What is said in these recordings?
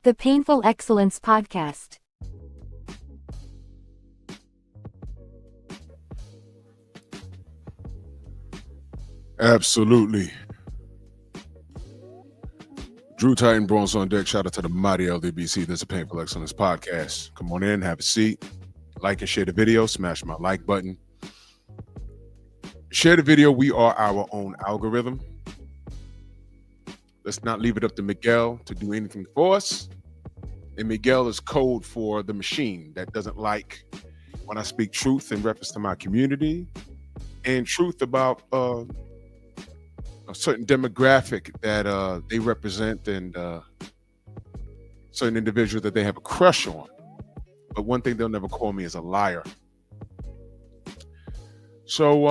The Painful Excellence Podcast. Absolutely. Drew Titan Bronze on deck. Shout out to the mighty LDBC. There's a Painful Excellence Podcast. Come on in, have a seat, like and share the video, smash my like button. Share the video. We are our own algorithm. Let's not leave it up to Miguel to do anything for us. And Miguel is code for the machine that doesn't like when I speak truth in reference to my community and truth about a certain demographic that they represent and certain individual that they have a crush on. But one thing they'll never call me is a liar. So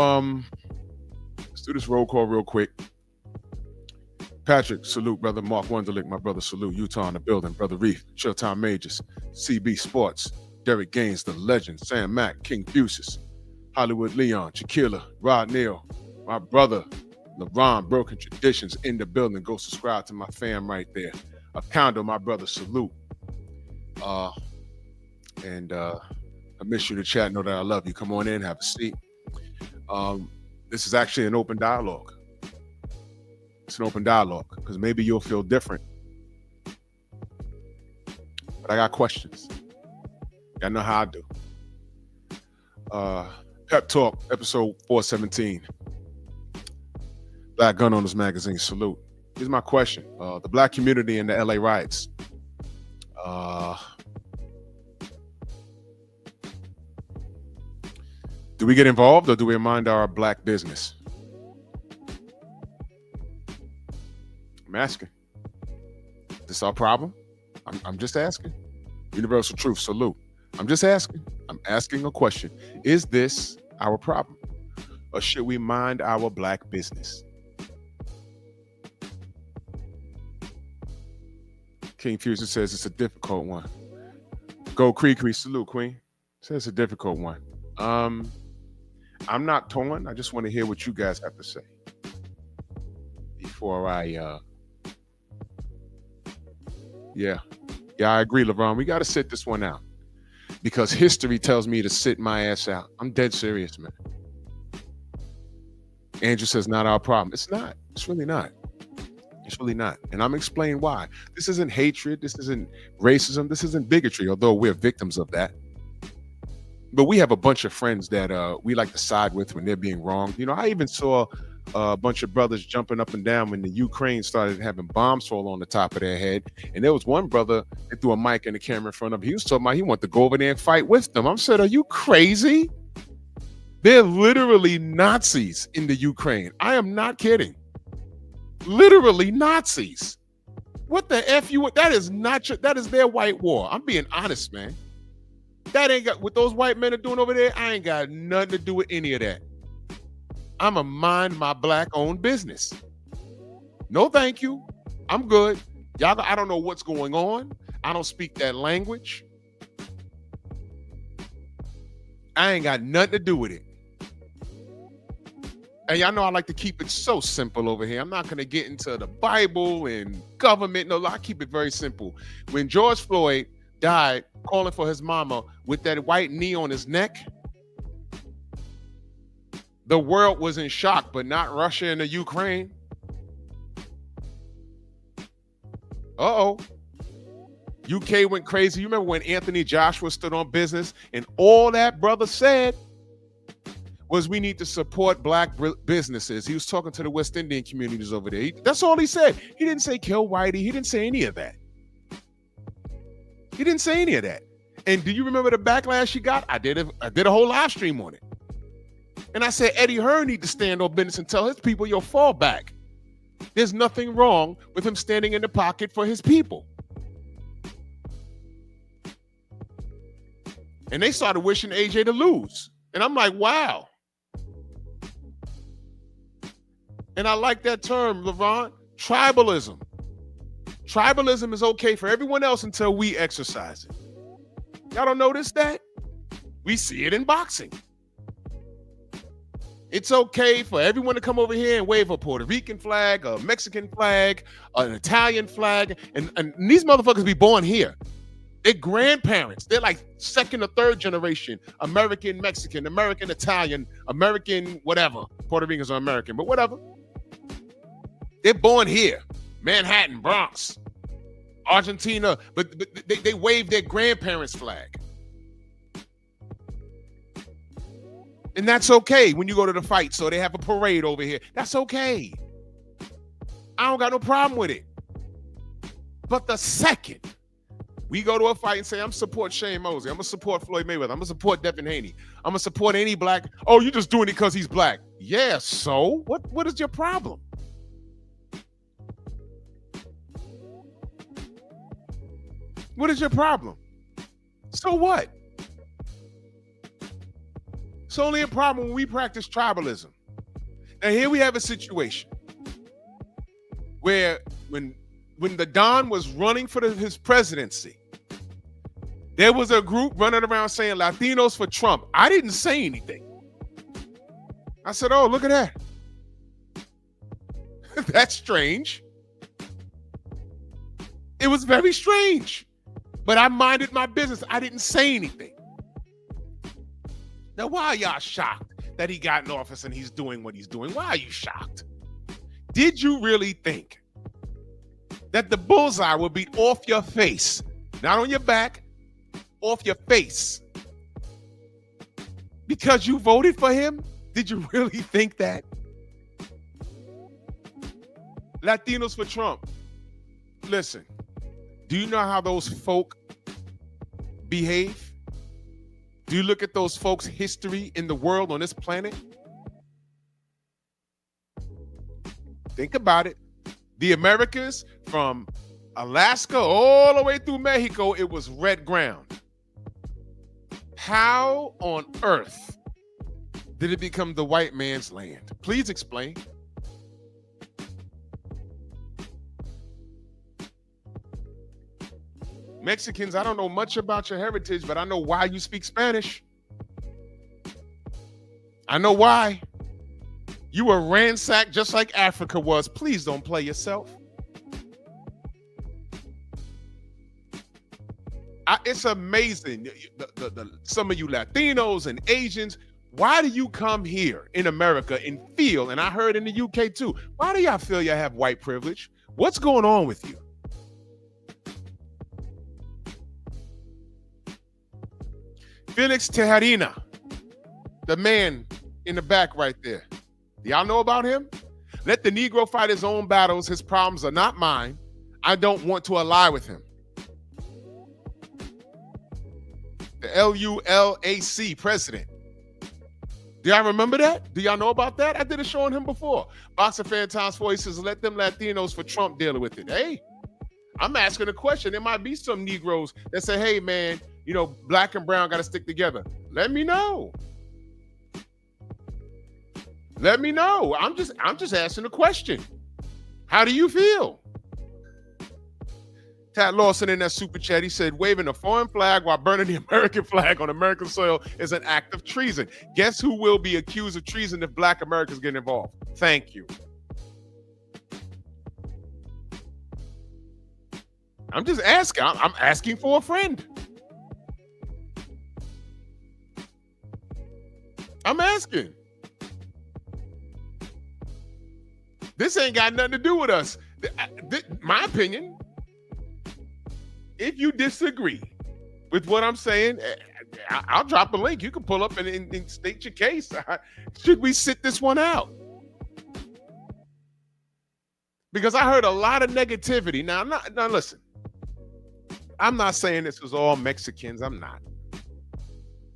let's do this roll call real quick. Patrick, salute, brother. Mark Wunderlich, my brother, salute. Utah in the building. Brother Reef, Showtime Majors, CB Sports, Derek Gaines, the legend, Sam Mack, King Fuses, Hollywood Leon, Shaquilla, Rod Neal, my brother, LeBron, Broken Traditions in the building. Go subscribe to my fam right there. Acondo, my brother, salute. I miss you to chat. Know that I love you. Come on in, have a seat. This is actually an open dialogue. It's an open dialogue because maybe you'll feel different. But I got questions. Y'all know how I do. Pep Talk, episode 417. Black Gun Owners Magazine, salute. Here's my question. The black community in the LA riots. Do we get involved or do we mind our black business? I'm asking. Is this our problem? I'm just asking. Universal truth, salute. I'm just asking. I'm asking a question. Is this our problem? Or should we mind our black business? King Fusion says it's a difficult one. Go Cree, salute, Queen. Says it's a difficult one. I'm not torn. I just want to hear what you guys have to say before I Yeah, I agree, LeBron. We got to sit this one out because history tells me to sit my ass out. I'm dead serious, man. Andrew says not our problem. It's not. It's really not. It's really not. And I'm explaining why. This isn't hatred. This isn't racism. This isn't bigotry, although we're victims of that. But we have a bunch of friends that we like to side with when they're being wronged. You know, I even saw a bunch of brothers jumping up and down when the Ukraine started having bombs fall on the top of their head. And there was one brother that threw a mic and a camera in front of him. He was talking about he wanted to go over there and fight with them. I said, are you crazy? They're literally Nazis in the Ukraine. I am not kidding. Literally Nazis. What the F you? That is not your, that is their white war. I'm being honest, man. That ain't got what those white men are doing over there. I ain't got nothing to do with any of that. I'ma mind my black owned business. No, thank you. I'm good. Y'all, I don't know what's going on. I don't speak that language. I ain't got nothing to do with it. And y'all know I like to keep it so simple over here. I'm not going to get into the Bible and government. No, I keep it very simple. When George Floyd died calling for his mama with that white knee on his neck, the world was in shock, but not Russia and the Ukraine. Uh-oh. UK went crazy. You remember when Anthony Joshua stood on business and all that brother said was we need to support black businesses. He was talking to the West Indian communities over there. That's all he said. He didn't say kill Whitey. He didn't say any of that. He didn't say any of that. And do you remember the backlash he got? I did a whole live stream on it. And I said, Eddie Hearn need to stand on business and tell his people, you'll fall back. There's nothing wrong with him standing in the pocket for his people. And they started wishing AJ to lose. And I'm like, wow. And I like that term, LeVon, tribalism. Tribalism is okay for everyone else until we exercise it. Y'all don't notice that? We see it in boxing. It's okay for everyone to come over here and wave a Puerto Rican flag, a Mexican flag, an Italian flag, and these motherfuckers be born here. Their grandparents, they're like second or third generation American, Mexican, American, Italian, American, whatever. Puerto Ricans are American, but whatever. They're born here, Manhattan, Bronx, Argentina, but they wave their grandparents' flag. And that's okay when you go to the fight. So they have a parade over here. That's okay. I don't got no problem with it. But the second we go to a fight and say, I'm support Shane Mosley, I'm gonna support Floyd Mayweather, I'm gonna support Devin Haney, I'm gonna support any black. Oh, you're just doing it because he's black. Yeah, so what is your problem? What is your problem? So what? It's only a problem when we practice tribalism. Now here we have a situation where when the Don was running for his presidency, there was a group running around saying Latinos for Trump. I didn't say anything. I said, oh, look at that. That's strange. It was very strange. But I minded my business. I didn't say anything. Now, why are y'all shocked that he got in office and he's doing what he's doing? Why are you shocked? Did you really think that the bullseye would be off your face, not on your back, off your face, because you voted for him? Did you really think that? Latinos for Trump. Listen, do you know how those folk behave? Do you look at those folks' history in the world on this planet? Think about it. The Americas, from Alaska all the way through Mexico, it was red ground. How on earth did it become the white man's land? Please explain. Mexicans, I don't know much about your heritage, but I know why you speak Spanish. I know why. You were ransacked just like Africa was. Please don't play yourself. It's amazing. Some of you Latinos and Asians, why do you come here in America and feel, and I heard in the UK too, why do y'all feel y'all have white privilege? What's going on with you? Felix Tejerina, the man in the back right there. Do y'all know about him? Let the Negro fight his own battles. His problems are not mine. I don't want to ally with him. The LULAC president. Do y'all remember that? Do y'all know about that? I did a show on him before. Boxer Fan Times 4, he says, let them Latinos for Trump deal with it. Hey, I'm asking a question. There might be some Negroes that say, hey, man, you know, black and brown got to stick together. Let me know. Let me know. I'm just asking a question. How do you feel? Tad Lawson in that super chat, he said, waving a foreign flag while burning the American flag on American soil is an act of treason. Guess who will be accused of treason if black Americans get involved? Thank you. I'm just asking. I'm asking for a friend. I'm asking. This ain't got nothing to do with us. My opinion, if you disagree with what I'm saying, I'll drop a link. You can pull up and state your case. Should we sit this one out? Because I heard a lot of negativity. Now listen. I'm not saying this was all Mexicans. I'm not.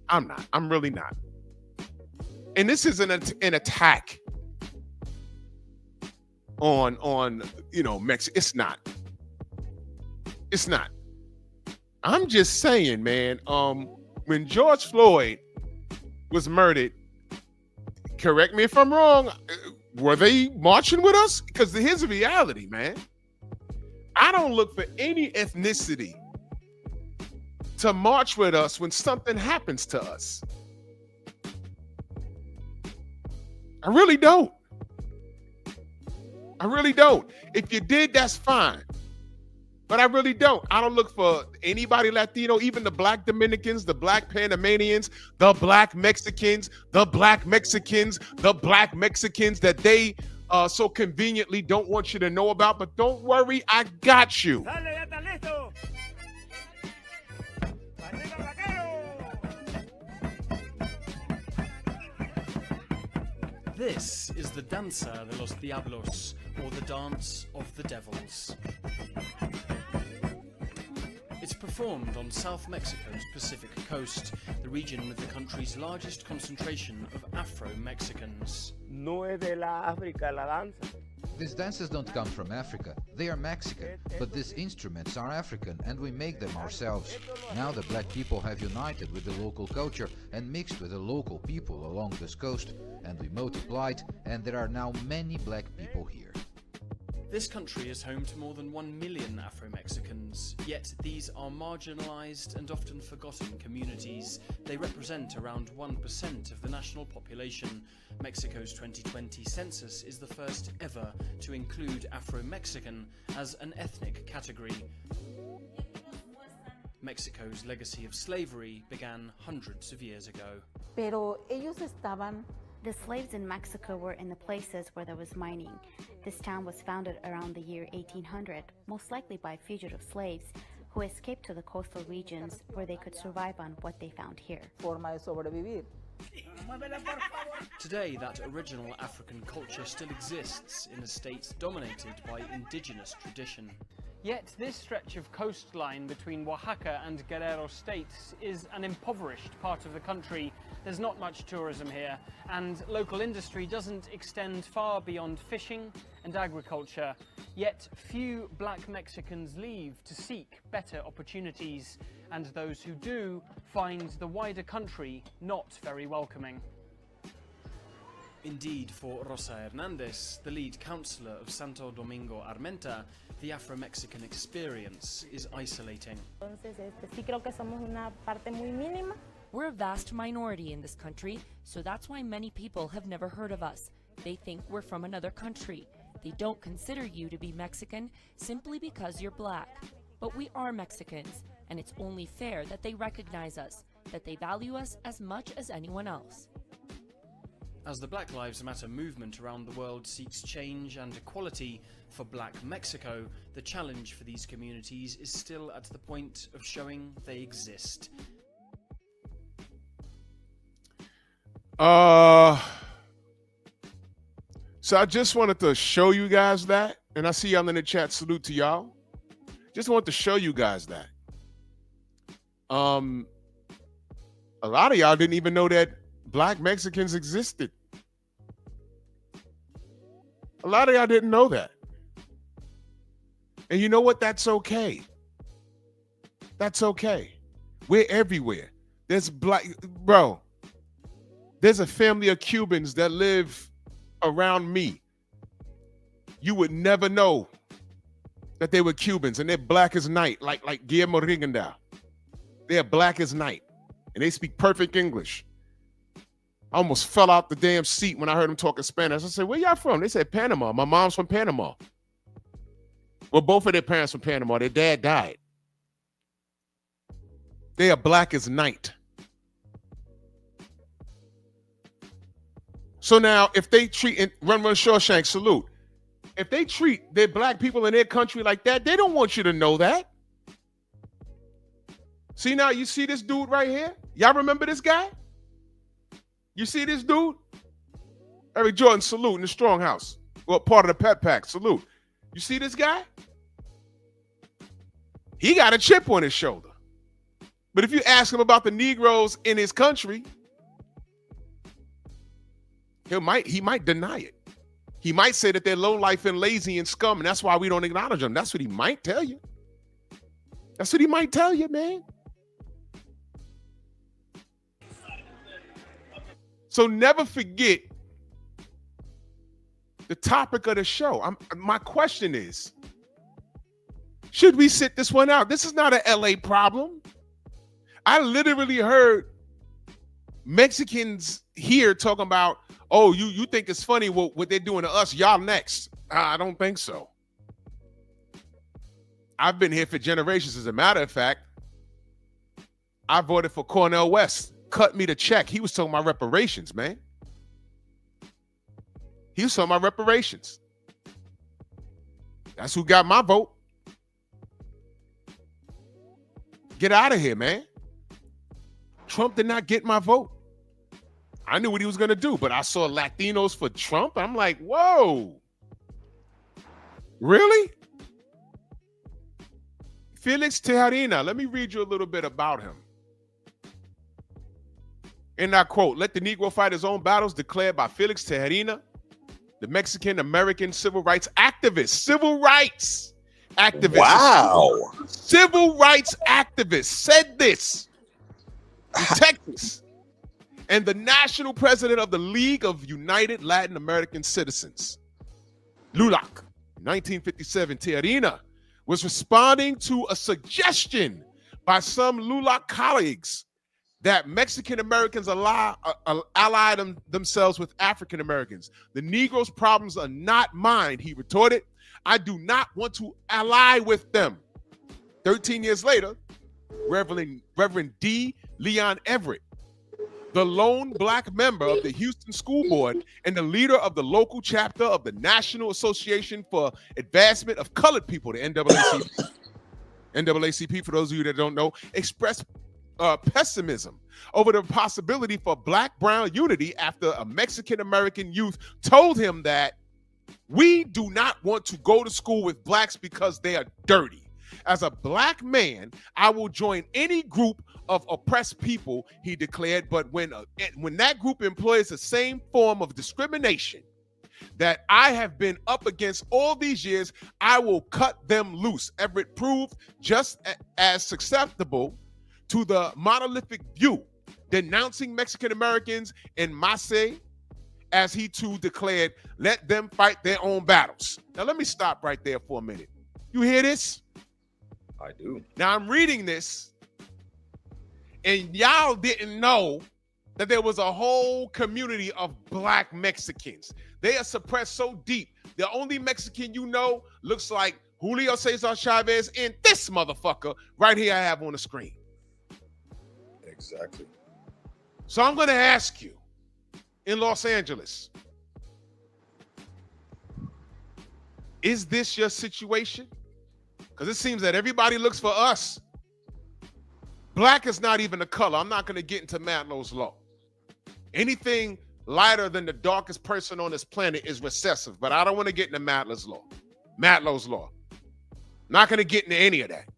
I'm really not. And this isn't an attack on you know, Mexico. It's not. I'm just saying, man, when George Floyd was murdered, correct me if I'm wrong, were they marching with us? Because here's the reality, man. I don't look for any ethnicity to march with us when something happens to us. I really don't. I really don't. If you did, that's fine. But I really don't. I don't look for anybody Latino, even the black Dominicans, the black Panamanians, the black Mexicans, the black Mexicans, the black Mexicans that they so conveniently don't want you to know about. But don't worry, I got you. This is the Danza de los Diablos, or the Dance of the Devils. It's performed on South Mexico's Pacific coast, the region with the country's largest concentration of Afro-Mexicans. No es de la África la danza. These dances don't come from Africa, they are Mexican, but these instruments are African and we make them ourselves. Now the black people have united with the local culture and mixed with the local people along this coast, and we multiplied, and there are now many black people here. This country is home to more than 1 million Afro-Mexicans, yet these are marginalised and often forgotten communities. They represent around 1% of the national population. Mexico's 2020 census is the first ever to include Afro-Mexican as an ethnic category. Mexico's legacy of slavery began hundreds of years ago. Pero ellos estaban. The slaves in Mexico were in the places where there was mining. This town was founded around the year 1800, most likely by fugitive slaves who escaped to the coastal regions where they could survive on what they found here. Forma de sobrevivir. Today, that original African culture still exists in a state dominated by indigenous tradition. Yet this stretch of coastline between Oaxaca and Guerrero states is an impoverished part of the country. There's not much tourism here, and local industry doesn't extend far beyond fishing and agriculture. Yet few black Mexicans leave to seek better opportunities, and those who do find the wider country not very welcoming. Indeed, for Rosa Hernandez, the lead councillor of Santo Domingo Armenta, the Afro-Mexican experience is isolating. Sí creo que somos una parte muy mínima. We're a vast minority in this country, so that's why many people have never heard of us. They think we're from another country. They don't consider you to be Mexican simply because you're black. But we are Mexicans, and it's only fair that they recognize us, that they value us as much as anyone else. As the Black Lives Matter movement around the world seeks change and equality for Black Mexico, the challenge for these communities is still at the point of showing they exist. So I just wanted to show you guys that, and I see y'all in the chat. Salute to y'all. Just wanted to show you guys that. A lot of y'all didn't even know that black Mexicans existed. A lot of y'all didn't know that. And you know what? That's okay. That's okay. We're everywhere. There's black, bro. There's a family of Cubans that live around me. You would never know that they were Cubans, and they're black as night, like Guillermo Rigondeaux. They're black as night, and they speak perfect English. I almost fell out the damn seat when I heard them talking Spanish. I said, where y'all from? They said, Panama. My mom's from Panama. Well, both of their parents from Panama. Their dad died. They are black as night. So now, if they treat, and Run Shawshank, salute. If they treat their black people in their country like that, they don't want you to know that. See now, you see this dude right here? Y'all remember this guy? You see this dude? Eric Jordan, salute in the Strong House. Well, part of the Pep Pack, salute. You see this guy? He got a chip on his shoulder. But if you ask him about the Negroes in his country, he might deny it. He might say that they're low life and lazy and scum, and that's why we don't acknowledge them. That's what he might tell you. That's what he might tell you, man. So never forget the topic of the show. My question is, should we sit this one out? This is not an LA problem. I literally heard Mexicans here talking about, oh, you think it's funny what they're doing to us, y'all next. I don't think so. I've been here for generations. As a matter of fact, I voted for Cornel West. Cut me the check. He was talking about reparations, man. He was talking about reparations. That's who got my vote. Get out of here, man. Trump did not get my vote. I knew what he was going to do, but I saw Latinos for Trump. I'm like, whoa. Really? Felix Tejarina. Let me read you a little bit about him. And I quote, let the Negro fight his own battles declared by Felix Tejarina, the Mexican-American civil rights activist. Civil rights activist. Wow. Civil rights activist said this in Texas. And the national president of the League of United Latin American Citizens, LULAC, 1957, Tejarina was responding to a suggestion by some LULAC colleagues that Mexican Americans ally themselves with African Americans. The Negroes' problems are not mine, he retorted. I do not want to ally with them. 13 years later, Reverend D. Leon Everett, the lone black member of the Houston School Board and the leader of the local chapter of the National Association for Advancement of Colored People, the NAACP. NAACP, for those of you that don't know, expressed pessimism over the possibility for black-brown unity after a Mexican-American youth told him that we do not want to go to school with blacks because they are dirty. As a black man, I will join any group of oppressed people, he declared, but when that group employs the same form of discrimination that I have been up against all these years, I will cut them loose. Everett proved just as susceptible to the monolithic view, denouncing Mexican Americans in Masse, as he too declared, let them fight their own battles. Now let me stop right there for a minute. You hear this? I do. Now I'm reading this, and y'all didn't know that there was a whole community of black Mexicans. They are suppressed so deep. The only Mexican you know looks like Julio Cesar Chavez and this motherfucker right here I have on the screen. Exactly. So I'm going to ask you, in Los Angeles, is this your situation? Because it seems that everybody looks for us. Black is not even a color. I'm not going to get into Matlow's law. Anything lighter than the darkest person on this planet is recessive, but I don't want to get into Matlow's law. Matlow's law. Not going to get into any of that.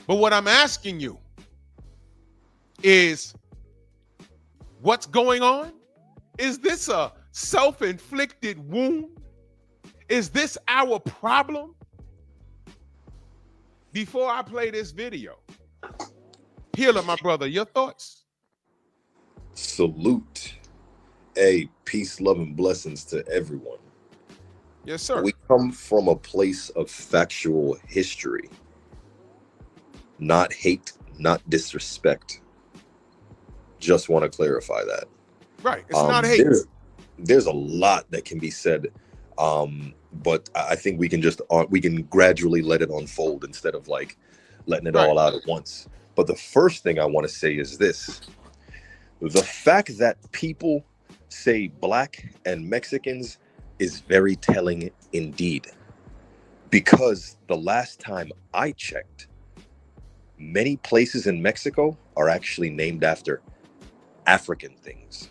But what I'm asking you is, what's going on? Is this a self-inflicted wound? Is this our problem? Before I play this video, Healer, my brother, your thoughts? Salute. Hey, peace, love, and blessings to everyone. Yes, sir. We come from a place of factual history, not hate, not disrespect. Just want to clarify that. Right. It's not hate. There's a lot that can be said, but I think we can gradually let it unfold instead of like letting it all out at once. But the first thing I want to say is this: the fact that people say black and Mexicans is very telling indeed, because the last time I checked, many places in Mexico are actually named after African things.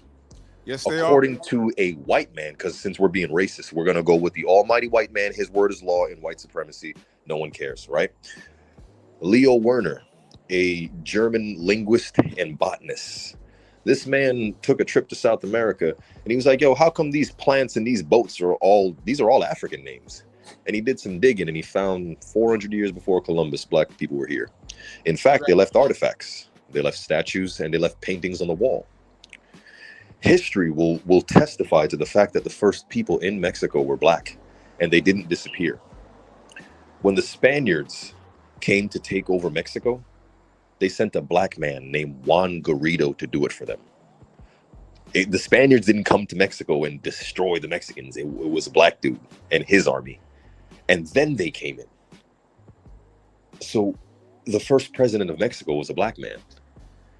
Yes, they according to a white man, because since we're being racist, we're going to go with the almighty white man. His word is law in white supremacy. No one cares, right? Leo Werner, a German linguist and botanist. This man took a trip to South America and he was like, yo, how come these plants and these boats are all African names? And he did some digging and he found 400 years before Columbus, black people were here. In fact, they left artifacts. They left statues and they left paintings on the wall. History will testify to the fact that the first people in Mexico were black and they didn't disappear. When the Spaniards came to take over Mexico, they sent a black man named Juan Garrido to do it for them. The Spaniards didn't come to Mexico and destroy the Mexicans. It was a black dude and his army. And then they came in. So the first president of Mexico was a black man.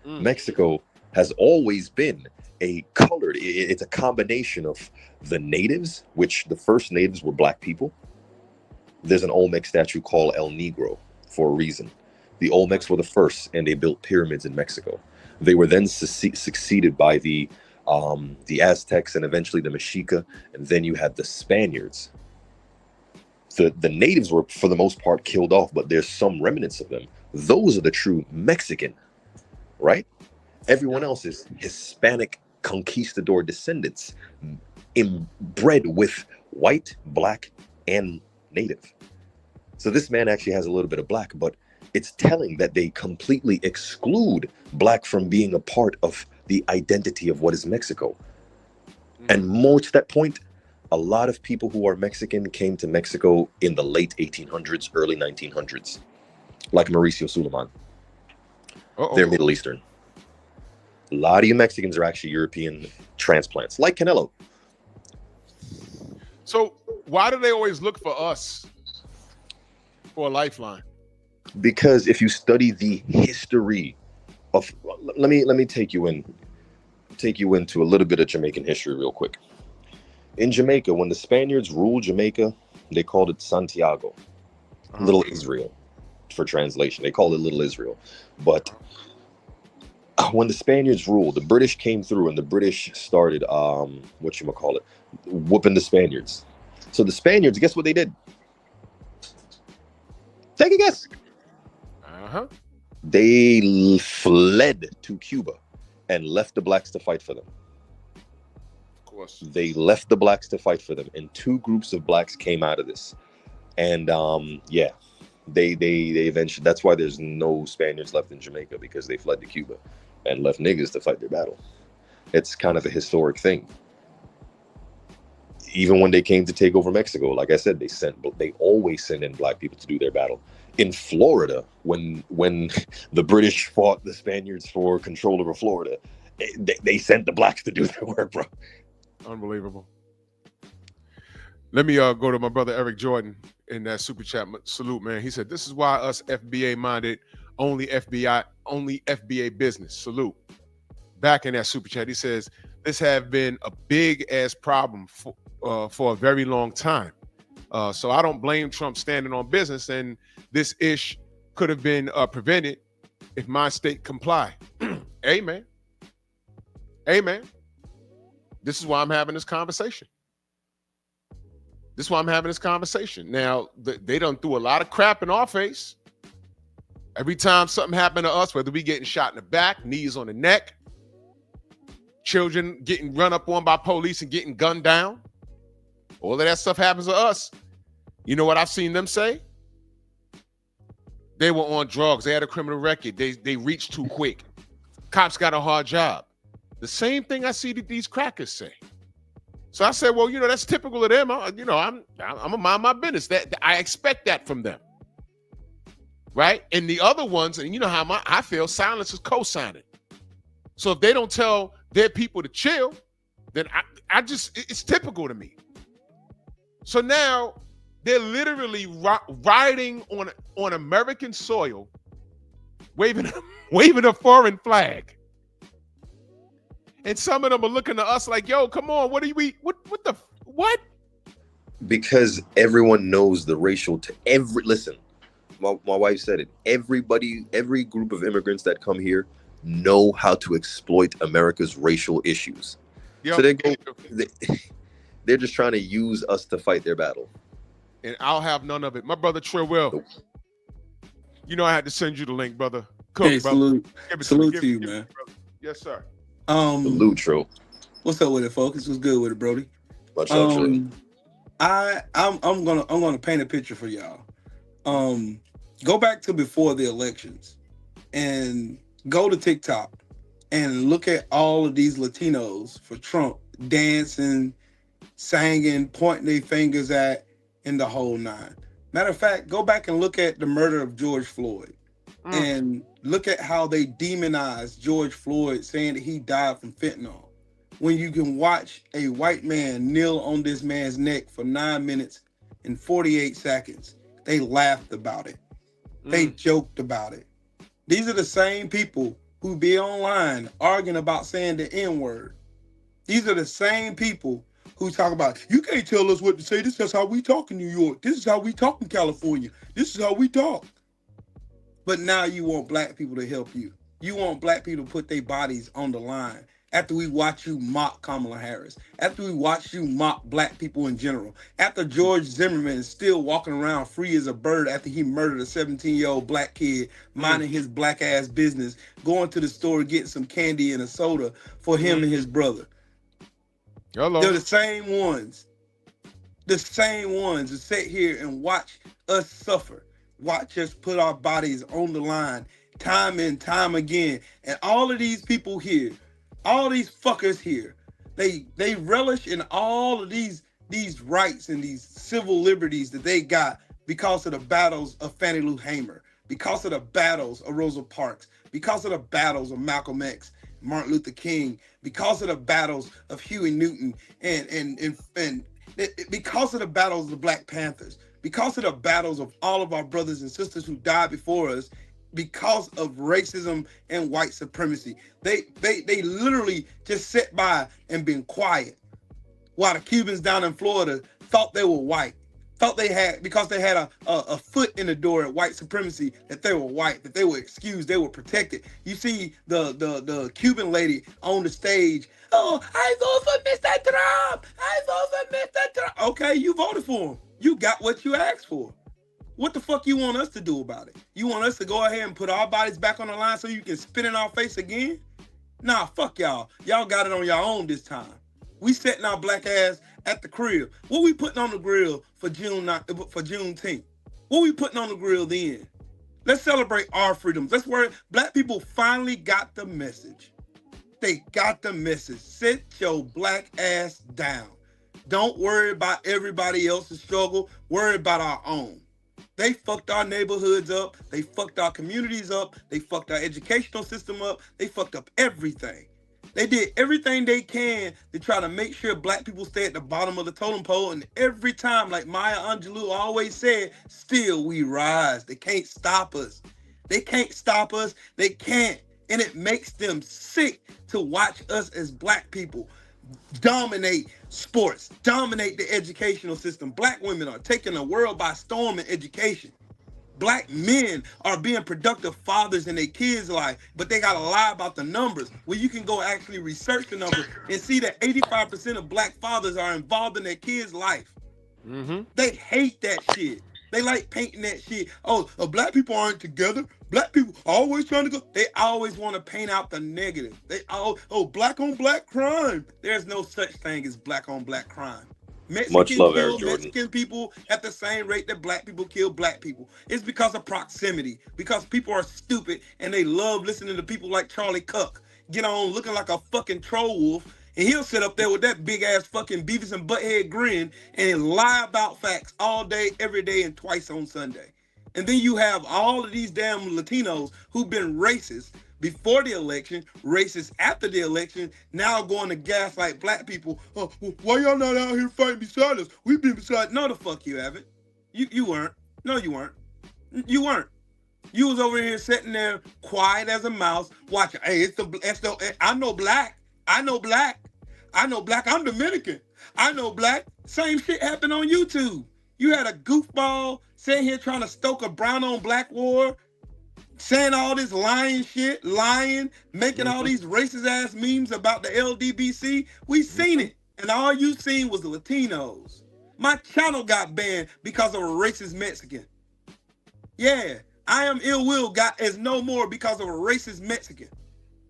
Mexico has always been a colored, it's a combination of the natives, which the first natives were black people. There's an Olmec statue called El Negro for a reason. The Olmecs were the first, and they built pyramids in Mexico. They were then succeeded by the Aztecs and eventually the Mexica, and then you had the Spaniards. The natives were, for the most part, killed off, but there's some remnants of them. Those are the true Mexican, right? Everyone else is Hispanic conquistador descendants, inbred with white, black, and native. So this man actually has a little bit of black, but it's telling that they completely exclude black from being a part of the identity of what is Mexico. And more to that point, a lot of people who are Mexican came to Mexico in the late 1800s, early 1900s, like Mauricio Suleiman. They're Middle Eastern. A lot of you Mexicans are actually European transplants, like Canelo. So why do they always look for us for a lifeline? Because if you study the history of, let me take you into a little bit of Jamaican history real quick. In Jamaica, when the Spaniards ruled Jamaica, they called it Santiago, Little Israel, for translation. They called it Little Israel. But when the Spaniards ruled, the British came through, and the British started whooping the Spaniards. So the Spaniards, guess what they did? Take a guess. They fled to Cuba and left the blacks to fight for them. They left the blacks to fight for them, and two groups of blacks came out of this. And they eventually, that's why there's no Spaniards left in Jamaica, because they fled to Cuba and left niggas to fight their battle. It's kind of a historic thing. Even when they came to take over Mexico, like I said, they always send in black people to do their battle. In Florida, when the British fought the Spaniards for control over Florida, they sent the blacks to do their work, bro. Unbelievable. Let me go to my brother Eric Jordan in that super chat. Salute, man. He said, "This is why us FBA minded, only FBA business." Salute. Back in that super chat, he says, "This have been a big ass problem for a very long time. So I don't blame Trump standing on business, and this ish could have been prevented if my state comply." Amen. Amen. This is why I'm having this conversation. Now, they done threw a lot of crap in our face. Every time something happened to us, whether we getting shot in the back, knees on the neck, children getting run up on by police and getting gunned down, all of that stuff happens to us. You know what I've seen them say? They were on drugs. They had a criminal record. They reached too quick. Cops got a hard job. The same thing I see that these crackers say. So I said, well, that's typical of them. I'm gonna mind my business. That I expect that from them, right? And the other ones, and you know how I feel, silence is co-signing. So if they don't tell their people to chill, then it's typical to me. So now they're literally riding on American soil, waving a foreign flag. And some of them are looking to us like, yo, come on, what? Because everyone knows the racial, listen, my wife said it, every group of immigrants that come here know how to exploit America's racial issues. Yep. So they're just trying to use us to fight their battle. And I'll have none of it. My brother Trey Will, I had to send you the link, brother. Cook, hey, brother. Salute to you, man. Yes, sir. Salute, Trey. What's up with it, folks? What's good with it, Brody? Much up, Trey. I'm gonna paint a picture for y'all. Go back to before the elections and go to TikTok and look at all of these Latinos for Trump dancing, singing, pointing their fingers at, in the whole nine. Matter of fact, go back and look at the murder of George Floyd and Look at how they demonized George Floyd, saying that he died from fentanyl. When you can watch a white man kneel on this man's neck for 9 minutes and 48 seconds, they laughed about it. They joked about it. These are the same people who be online arguing about saying the N-word. These are the same people who talk about, you can't tell us what to say. This is how we talk in New York. This is how we talk in California. This is how we talk. But now you want black people to help you. You want black people to put their bodies on the line. After we watch you mock Kamala Harris, after we watch you mock black people in general, after George Zimmerman is still walking around free as a bird after he murdered a 17-year-old black kid, minding his black ass business, going to the store getting some candy and a soda for him and his brother. Hello. They're the same ones who sit here and watch us suffer, watch us put our bodies on the line time and time again. And all of these people here, all these fuckers here, they relish in all of these rights and these civil liberties that they got because of the battles of Fannie Lou Hamer, because of the battles of Rosa Parks, because of the battles of Malcolm X, Martin Luther King, because of the battles of Huey Newton, and because of the battles of the Black Panthers, because of the battles of all of our brothers and sisters who died before us, because of racism and white supremacy. They literally just sat by and been quiet while the Cubans down in Florida thought they were white, thought they had, because they had a foot in the door at white supremacy, that they were white, that they were excused, they were protected. You see the Cuban lady on the stage, oh, I vote for Mr. Trump, I vote for Mr. Trump. Okay, you voted for him. You got what you asked for. What the fuck you want us to do about it? You want us to go ahead and put our bodies back on the line so you can spit in our face again? Nah, fuck y'all. Y'all got it on your own this time. We setting our black ass at the crib. What we putting on the grill for Juneteenth? What we putting on the grill then? Let's celebrate our freedoms. Let's worry. Black people finally got the message. They got the message. Sit your black ass down. Don't worry about everybody else's struggle. Worry about our own. They fucked our neighborhoods up. They fucked our communities up. They fucked our educational system up. They fucked up everything. They did everything they can to try to make sure black people stay at the bottom of the totem pole. And every time, like Maya Angelou always said, still we rise. They can't stop us. They can't stop us. They can't. And it makes them sick to watch us as black people dominate sports, dominate the educational system. Black women are taking the world by storm in education. Black men are being productive fathers in their kids' life, but they gotta lie about the numbers. Well, you can go actually research the numbers and see that 85% of black fathers are involved in their kids' life. They hate that shit. They like painting that shit. Oh, black people aren't together. Black people always trying to go. They always want to paint out the negative. They black on black crime. There's no such thing as black on black crime. Much love, Eric Mexicans kill Mexican people at the same rate that black people kill black people. It's because of proximity. Because people are stupid and they love listening to people like Charlie Cook get on looking like a fucking troll wolf. And he'll sit up there with that big ass fucking Beavis and Butthead grin and lie about facts all day, every day, and twice on Sunday. And then you have all of these damn Latinos who've been racist before the election, racist after the election, now going to gaslight black people. Oh, well, why y'all not out here fighting beside us? We've been beside. No, the fuck you haven't. You weren't. No, you weren't. You weren't. You was over here sitting there quiet as a mouse, watching. Hey, I know black. I know black. I know black. I'm Dominican. I know black. Same shit happened on YouTube. You had a goofball sitting here trying to stoke a brown on black war, saying all this lying shit, making all these racist ass memes about the LDBC. We seen it. And all you seen was the Latinos. My channel got banned because of a racist Mexican. Yeah, I Am Ill Will is no more because of a racist Mexican.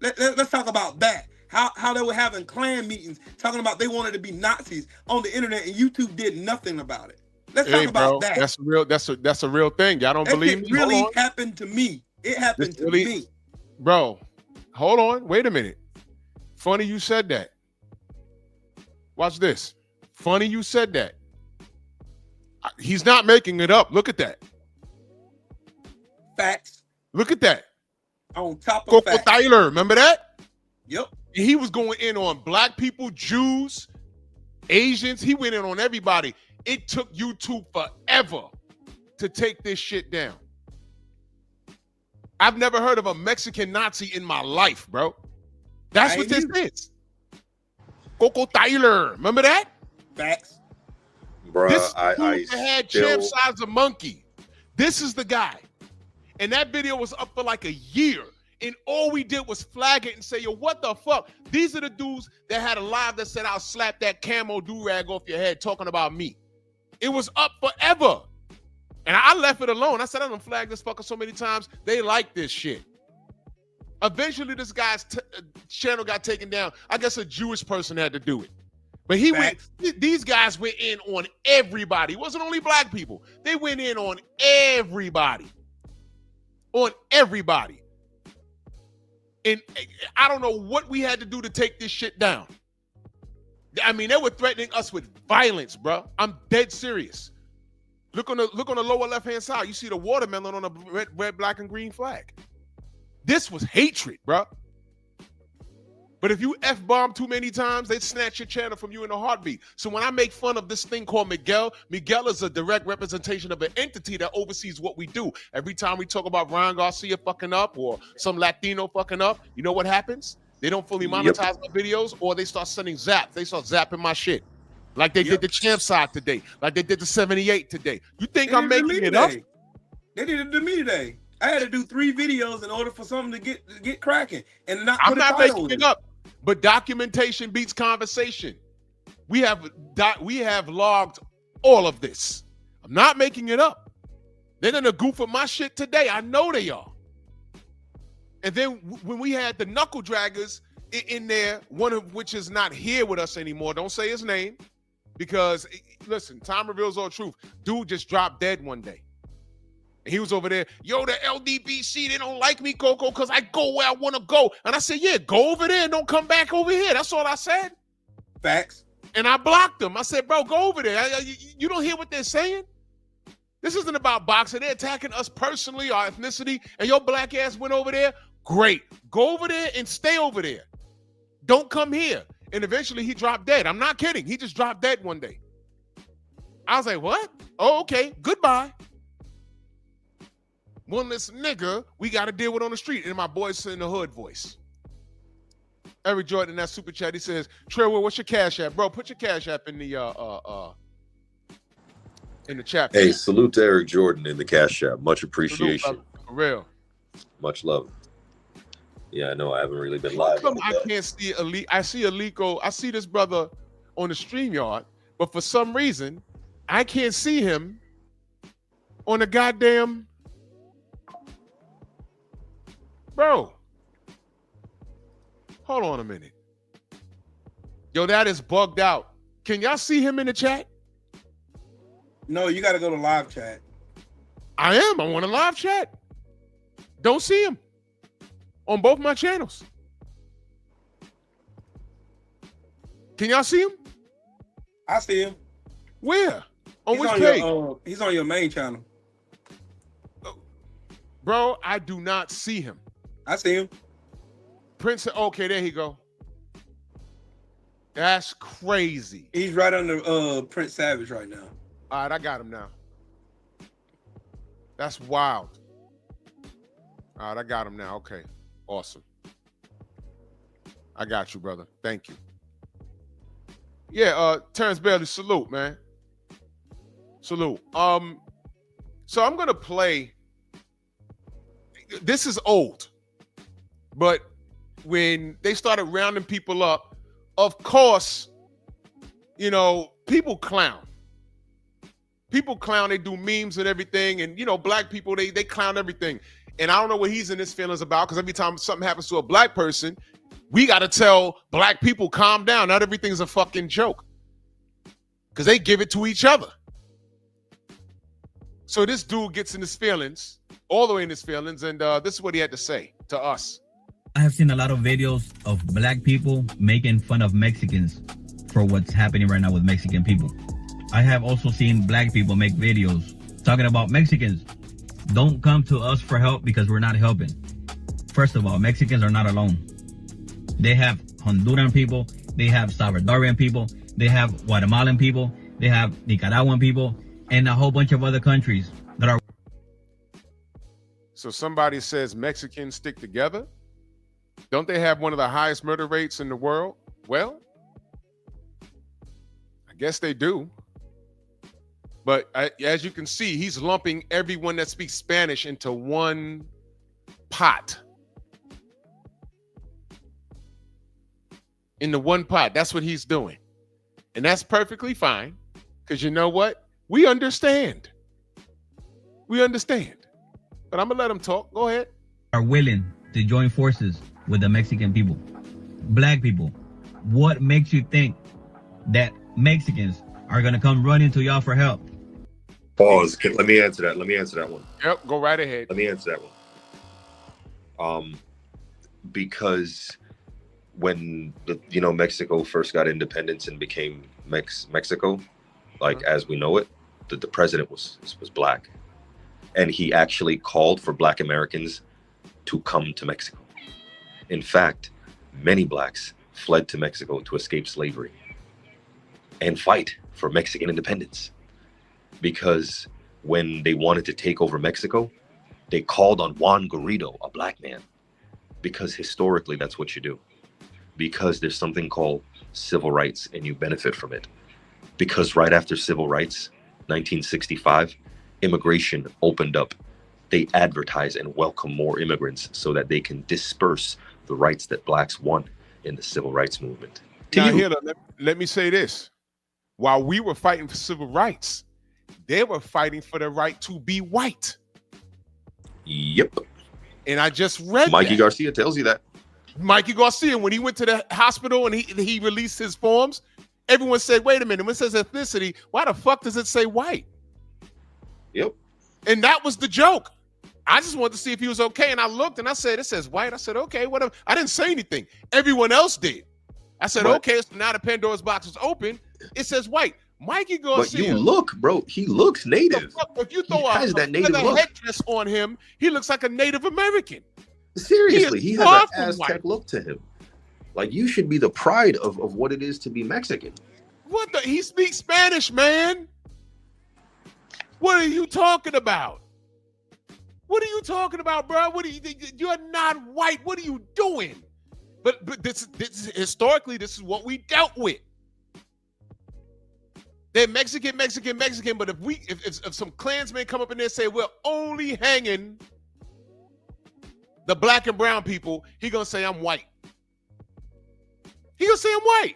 Let's talk about that. How they were having Klan meetings talking about they wanted to be Nazis on the internet and YouTube did nothing about it. Let's talk about that. That's a real thing. Y'all don't believe me? It really happened to me. It happened to me. Bro, hold on. Wait a minute. Funny you said that. Watch this. Funny you said that. He's not making it up. Look at that. Facts. Look at that. On top of Coco facts. Tyler, remember that? Yep. And he was going in on black people, Jews, Asians. He went in on everybody. It took YouTube forever to take this shit down. I've never heard of a Mexican Nazi in my life, bro. That's what this is. Coco Tyler, remember that? Facts. Bruh, This I dude that had still, champ size a monkey. This is the guy. And that video was up for like a year. And all we did was flag it and say, yo, what the fuck? These are the dudes that had a live that said, I'll slap that camo do-rag off your head talking about me. It was up forever. And I left it alone. I said, I done flagged this fucker so many times. They like this shit. Eventually, this guy's channel got taken down. I guess a Jewish person had to do it. But these guys went in on everybody. It wasn't only black people. They went in on everybody. On everybody. And I don't know what we had to do to take this shit down. I mean, they were threatening us with violence, bro. I'm dead serious. Look on the lower left-hand side. You see the watermelon on a red, black, and green flag. This was hatred, bro. But if you F-bomb too many times, they'd snatch your channel from you in a heartbeat. So when I make fun of this thing called Miguel, Miguel is a direct representation of an entity that oversees what we do. Every time we talk about Ryan Garcia fucking up or some Latino fucking up, you know what happens? They don't fully monetize my videos, or they start sending zaps. They start zapping my shit. Like they did the champ side today. Like they did the 78 today. You think I'm making it up? They did it to me today. I had to do 3 videos in order for something to get cracking. And I'm not making it up. But documentation beats conversation. We have logged all of this. I'm not making it up. They're gonna goof with my shit today. I know they are. And then when we had the knuckle draggers in there, one of which is not here with us anymore. Don't say his name, because listen, time reveals all truth. Dude just dropped dead one day. And he was over there, yo, the LDBC, they don't like me, Coco, because I go where I want to go. And I said, yeah, go over there and don't come back over here. That's all I said. Facts. And I blocked them. I said, bro, go over there. You don't hear what they're saying? This isn't about boxing. They're attacking us personally, our ethnicity, and your black ass went over there. Great. Go over there and stay over there. Don't come here. And eventually he dropped dead. I'm not kidding. He just dropped dead one day. I was like, what? Oh, okay. Goodbye. One less nigga we got to deal with on the street. And my boy's in the hood voice. Eric Jordan in that super chat, he says, Trevor, what's your cash app? Bro, put your cash app in the chat. Hey, salute to Eric Jordan in the cash app. Much appreciation. Salute, for real. Much love. Yeah, I know I haven't really been live. I can't see Elite. I see Alico. I see this brother on the StreamYard, but for some reason, I can't see him on the goddamn. Bro, hold on a minute. Yo, that is bugged out. Can y'all see him in the chat? No, you got to go to live chat. I am. I want a live chat. Don't see him on both my channels. Can y'all see him? I see him. Where? On which page? He's on your main channel. Bro, I do not see him. I see him. Prince, okay, there he go. That's crazy. He's right under Prince Savage right now. All right, I got him now. That's wild. All right, I got him now. Okay, awesome. I got you, brother. Thank you. Yeah, Terrence Bailey, salute, man. Salute. So I'm gonna play. This is old, but when they started rounding people up, of course, you know, people clown. People clown, they do memes and everything, and you know, black people, they clown everything. And I don't know what he's in his feelings about, because every time something happens to a black person, we got to tell black people, calm down. Not everything's a fucking joke. Because they give it to each other. So this dude gets in his feelings, all the way in his feelings, and this is what he had to say to us. I have seen a lot of videos of black people making fun of Mexicans for what's happening right now with Mexican people. I have also seen black people make videos talking about Mexicans. Don't come to us for help because we're not helping. First of all, Mexicans are not alone. They have Honduran people, they have Salvadorian people, they have Guatemalan people, they have Nicaraguan people, and a whole bunch of other countries that are. So somebody says Mexicans stick together? Don't they have one of the highest murder rates in the world? Well, I guess they do. But as you can see, he's lumping everyone that speaks Spanish into one pot. Into one pot. That's what he's doing. And that's perfectly fine. Because you know what? We understand. We understand. But I'm going to let him talk. Go ahead. Are willing to join forces with the Mexican people. Black people. What makes you think that Mexicans are going to come running to y'all for help? Pause. Let me answer that. Let me answer that one. Yep, go right ahead. Let me answer that one. Because when Mexico first got independence and became Mexico, like as we know it, the president was black, and he actually called for Black Americans to come to Mexico. In fact, many blacks fled to Mexico to escape slavery and fight for Mexican independence. Because when they wanted to take over Mexico, they called on Juan Garrido, a black man, because historically that's what you do. Because there's something called civil rights and you benefit from it. Because right after civil rights, 1965, immigration opened up. They advertise and welcome more immigrants so that they can disperse the rights that blacks won in the civil rights movement. Now, here, let me say this. While we were fighting for civil rights, they were fighting for the right to be white. Yep. And I just read Mikey Garcia tells you that. Mikey Garcia, when he went to the hospital and he released his forms, everyone said, wait a minute, when it says ethnicity, why the fuck does it say white? Yep. And that was the joke. I just wanted to see if he was okay. And I looked and I said, it says white. I said, okay, whatever. I didn't say anything. Everyone else did. I said, okay, so now the Pandora's box is open. It says white. Mikey Garcia. But you look, bro. He looks native. If you throw that native look. headdress on him, he looks like a Native American. Seriously, he has an Aztec look to him. Like, you should be the pride of what it is to be Mexican. What the? He speaks Spanish, man. What are you talking about? What are you talking about, bro? What are you? You're not white. What are you doing? But this historically, this is what we dealt with. They're Mexican. But if some Klansmen come up in there and say we're only hanging the black and brown people, he gonna say I'm white. He gonna say I'm white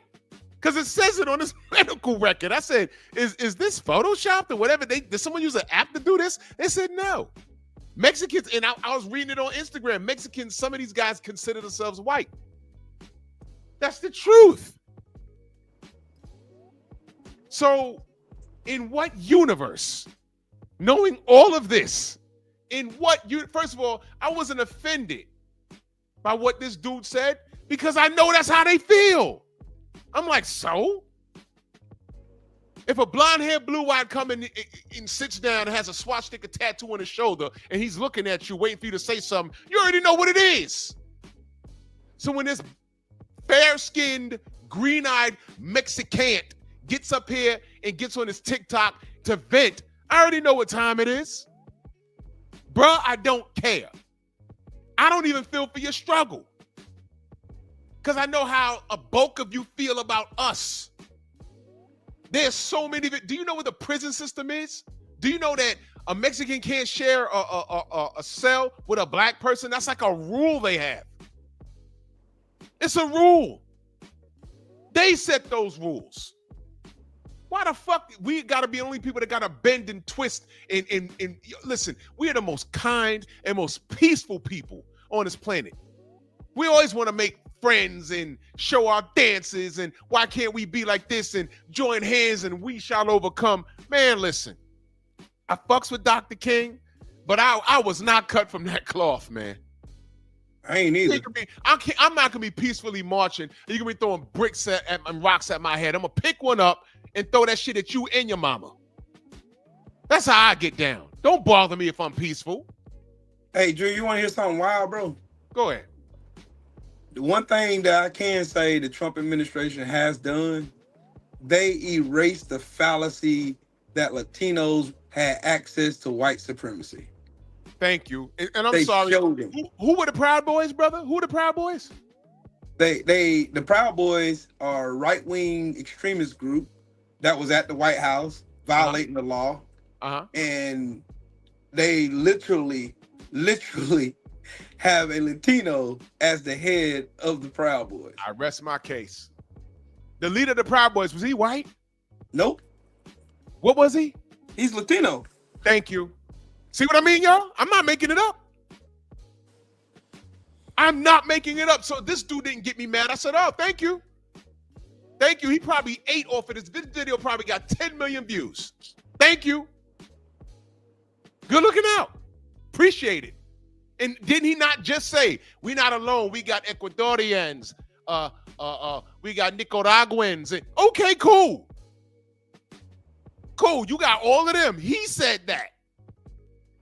because it says it on his medical record. I said, is this photoshopped or whatever? Did someone use an app to do this? They said no. Mexicans, and I was reading it on Instagram. Mexicans, some of these guys consider themselves white. That's the truth. So, in what universe, knowing all of this, first of all, I wasn't offended by what this dude said because I know that's how they feel. I'm like, so? If a blonde-haired, blue-eyed come in and sits down and has a swastika tattoo on his shoulder and he's looking at you, waiting for you to say something, you already know what it is. So when this fair-skinned, green-eyed Mexican gets up here and gets on his TikTok to vent, I already know what time it is. Bruh, I don't care. I don't even feel for your struggle. Because I know how a bulk of you feel about us. There's so many. Do you know what the prison system is? Do you know that a Mexican can't share a cell with a black person? That's like a rule they have. It's a rule. They set those rules. Why the fuck we gotta be the only people that gotta bend and twist and listen, we are the most kind and most peaceful people on this planet. We always want to make friends and show our dances and why can't we be like this and join hands and we shall overcome. Man, listen, I fucks with Dr. King, but I was not cut from that cloth, man. I ain't either. I'm not gonna be peacefully marching. You're gonna be throwing bricks and rocks at my head. I'm gonna pick one up and throw that shit at you and your mama. That's how I get down. Don't bother me if I'm peaceful. Hey, Drew, you want to hear something wild, bro? Go ahead. The one thing that I can say the Trump administration has done, they erased the fallacy that Latinos had access to white supremacy. Thank you. And I'm They sorry. showed them. Who were the Proud Boys, brother? Who were the Proud Boys? The Proud Boys are a right-wing extremist group that was at the White House violating the law. And they literally have a Latino as the head of the Proud Boys. I rest my case. The leader of the Proud Boys, was he white? Nope. What was he? He's Latino. Thank you. See what I mean, y'all? I'm not making it up. I'm not making it up. So this dude didn't get me mad. I said, oh, thank you. Thank you. He probably ate off of this. This video probably got 10 million views. Thank you. Good looking out. Appreciate it. And didn't he not just say, we're not alone. We got Ecuadorians. We got Nicaraguans. And, okay, cool. Cool. You got all of them. He said that.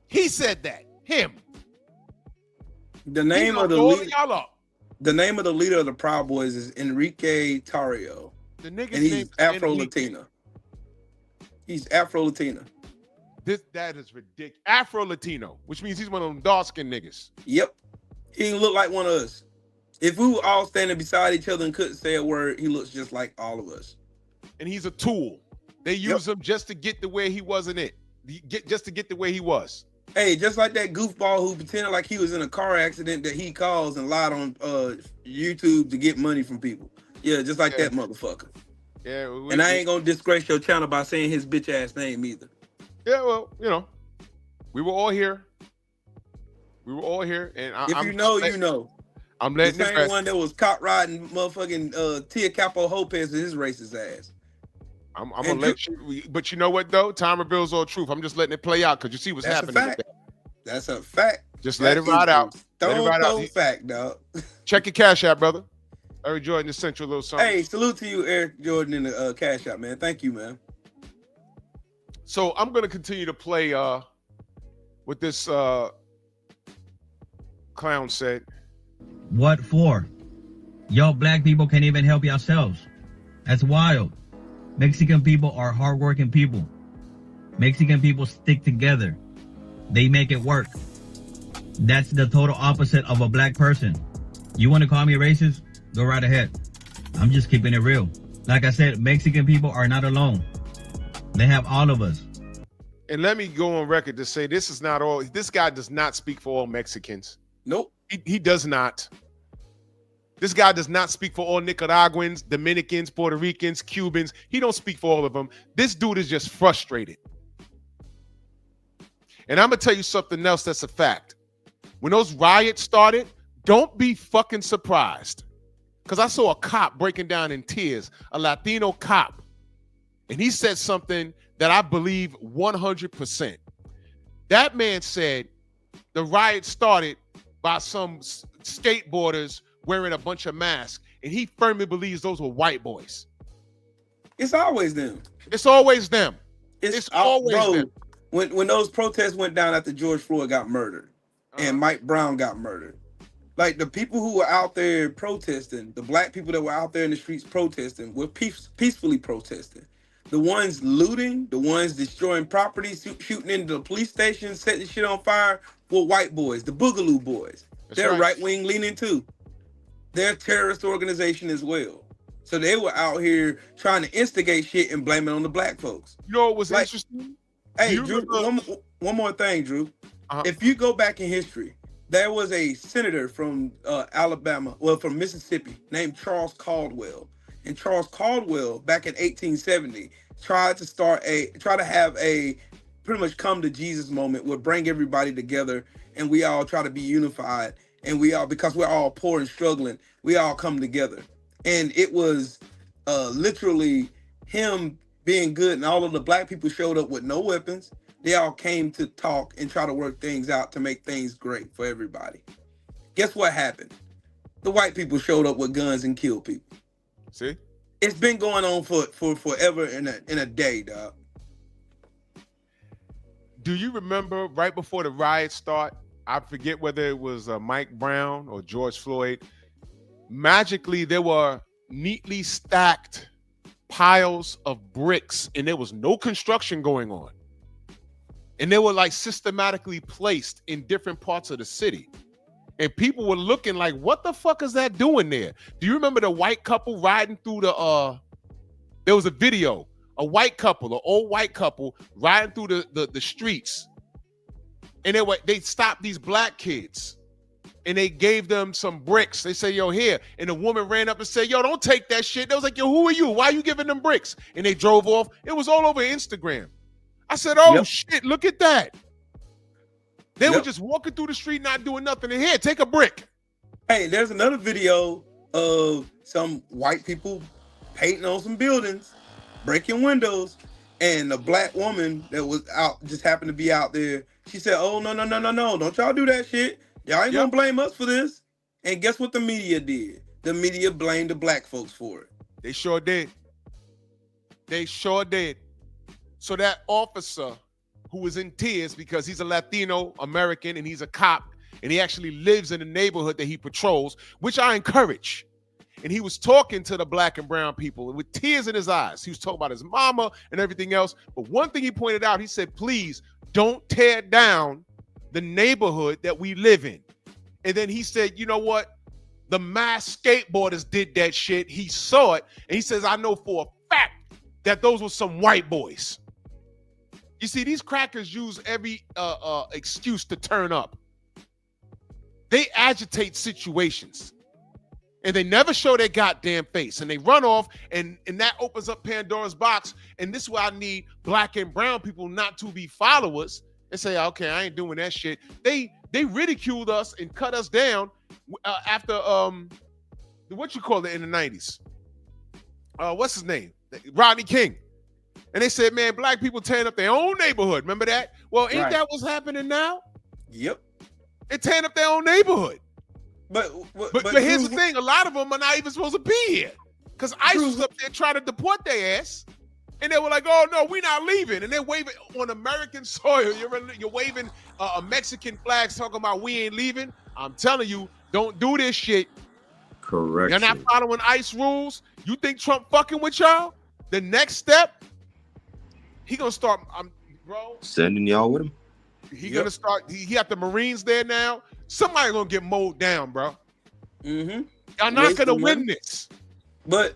He said that. Him. The name of the leader, y'all up. The name of the leader of the Proud Boys is Enrique Tarrio. The nigga's and he's name Afro-Latina. He's Afro-Latina. That is ridiculous. Afro-Latino, which means he's one of them dark-skinned niggas. Yep. He look like one of us. If we were all standing beside each other and couldn't say a word, he looks just like all of us. And he's a tool. They use him just to get to where he wasn't it. Just to get to where he was. Hey, just like that goofball who pretended like he was in a car accident that he caused and lied on YouTube to get money from people. Yeah, just like that motherfucker. Yeah, and I ain't gonna disgrace your channel by saying his bitch ass name either. Yeah, well, you know, we were all here. We were all here, and you know. I'm letting the same one that was caught riding motherfucking Tia Capo Lopez with his racist ass. I'm gonna let you, but you know what though? Time reveals all truth. I'm just letting it play out because you see what's happening. That's a fact. Just let it ride out. Let it ride out. Fact, dog. Check your Cash App, brother. Eric Jordan just sent you a little something. Hey, salute to you, Eric Jordan, in the Cash App, man. Thank you, man. So I'm gonna continue to play what this clown said. What for? Y'all black people can't even help yourselves. That's wild. Mexican people are hardworking people. Mexican people stick together. They make it work. That's the total opposite of a black person. You want to call me racist? Go right ahead. I'm just keeping it real. Like I said, Mexican people are not alone. They have all of us. And let me go on record to say this is not all. This guy does not speak for all Mexicans. Nope. He does not. This guy does not speak for all Nicaraguans, Dominicans, Puerto Ricans, Cubans. He don't speak for all of them. This dude is just frustrated. And I'm going to tell you something else that's a fact. When those riots started, don't be fucking surprised. Because I saw a cop breaking down in tears, a Latino cop. And he said something that I believe 100%. That man said the riot started by some skateboarders wearing a bunch of masks, and he firmly believes those were white boys. It's always them. It's always them. It's always them. When those protests went down after George Floyd got murdered and Mike Brown got murdered, like the people who were out there protesting, the black people that were out there in the streets protesting, were peacefully protesting. The ones looting, the ones destroying property, shooting into the police station, setting shit on fire were white boys, the Boogaloo Boys. They're right-wing leaning too. They're a terrorist organization as well. So they were out here trying to instigate shit and blame it on the black folks. You know what was interesting? Hey, Drew, one more thing, Drew. If you go back in history, there was a senator from from Mississippi named Charles Caldwell. And Charles Caldwell, back in 1870, tried to have a pretty much come to Jesus moment where bring everybody together and we all try to be unified. And we all, because we're all poor and struggling, we all come together. And it was literally him being good, and all of the black people showed up with no weapons. They all came to talk and try to work things out to make things great for everybody. Guess what happened? The white people showed up with guns and killed people. See? It's been going on for forever in a day, dog. Do you remember right before the riots start, I forget whether it was Mike Brown or George Floyd. Magically, there were neatly stacked piles of bricks, and there was no construction going on. And they were like systematically placed in different parts of the city. And people were looking like, what the fuck is that doing there? Do you remember the white couple riding through there was a video, a white couple, an old white couple riding through the streets. And they stopped these black kids and they gave them some bricks. They say, yo, here. And the woman ran up and said, yo, don't take that shit. They was like, yo, who are you? Why are you giving them bricks? And they drove off. It was all over Instagram. I said, oh, shit, look at that. They were just walking through the street, not doing nothing. And here, take a brick. Hey, there's another video of some white people painting on some buildings, breaking windows, and a black woman that was out, just happened to be out there. She said, oh, no, don't y'all do that shit. Y'all ain't gonna blame us for this. And guess what the media did? The media blamed the black folks for it. They sure did. They sure did. So that officer who was in tears because he's a Latino American and he's a cop and he actually lives in the neighborhood that he patrols, which I encourage. And he was talking to the black and brown people with tears in his eyes. He was talking about his mama and everything else. But one thing he pointed out, he said, please don't tear down the neighborhood that we live in. And then he said, you know what? The mass skateboarders did that shit. He saw it. And he says, I know for a fact that those were some white boys. You see, these crackers use every excuse to turn up. They agitate situations. And they never show their goddamn face. And they run off, and that opens up Pandora's box. And this is why I need black and brown people not to be followers and say, okay, I ain't doing that shit. They ridiculed us and cut us down after what you call it in the 90s? What's his name? Rodney King. And they said, man, black people tearing up their own neighborhood. Remember that? Well, ain't that what's happening now? Yep. They're tearing up their own neighborhood. But here's the thing. A lot of them are not even supposed to be here. Because ICE was up there trying to deport their ass. And they were like, oh, no, we're not leaving. And they're waving on American soil. You're waving a Mexican flags talking about we ain't leaving. I'm telling you, don't do this shit. Correct. You're not following ICE rules. You think Trump fucking with y'all? The next step, he gonna start, bro. Sending y'all with him. He gonna start. He got the Marines there now. Somebody gonna get mowed down, bro. Mm-hmm. Y'all not gonna win this. But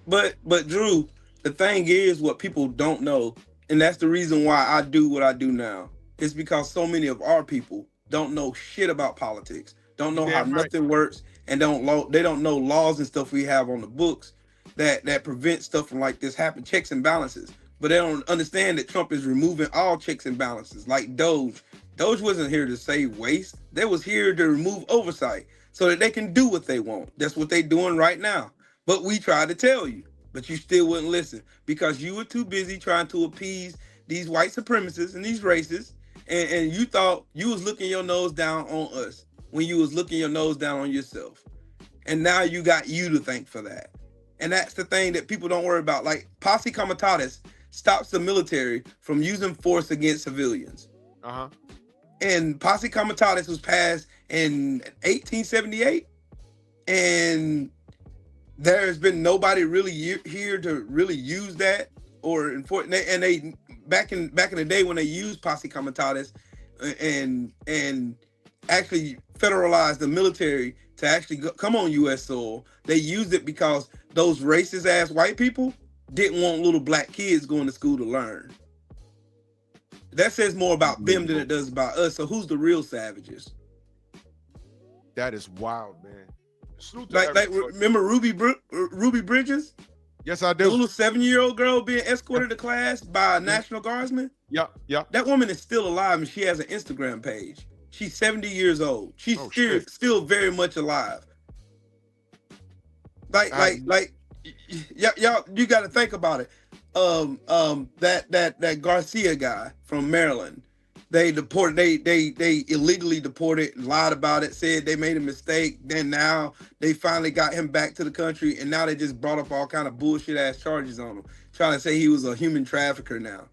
Drew, the thing is, what people don't know, and that's the reason why I do what I do now, is because so many of our people don't know shit about politics, don't know how nothing works, and they don't know laws and stuff we have on the books that prevent stuff from like this happen, checks and balances. But they don't understand that Trump is removing all checks and balances, like Doge. Doge wasn't here to save waste. They was here to remove oversight so that they can do what they want. That's what they're doing right now. But we tried to tell you, but you still wouldn't listen because you were too busy trying to appease these white supremacists and these racists. And you thought you was looking your nose down on us when you was looking your nose down on yourself. And now you got you to thank for that. And that's the thing that people don't worry about. Like Posse Comitatus stops the military from using force against civilians. Uh-huh. And Posse Comitatus was passed in 1878. And there's been nobody really here to really use that or enforce. And they back in the day when they used Posse Comitatus and actually federalized the military to actually come on U.S. soil, they used it because those racist ass white people didn't want little black kids going to school to learn. That says more about them than it does about us. So who's the real savages? That is wild, man. Like remember Ruby Bridges? Yes, I do. The little 7-year-old girl being escorted to class by a National Guardsman? Yeah. That woman is still alive and she has an Instagram page. She's 70 years old. She's still very much alive. Like y'all, you got to think about it. That Garcia guy from Maryland, they deported. They illegally deported, lied about it, said they made a mistake. Then now they finally got him back to the country, and now they just brought up all kind of bullshit ass charges on him, trying to say he was a human trafficker. Now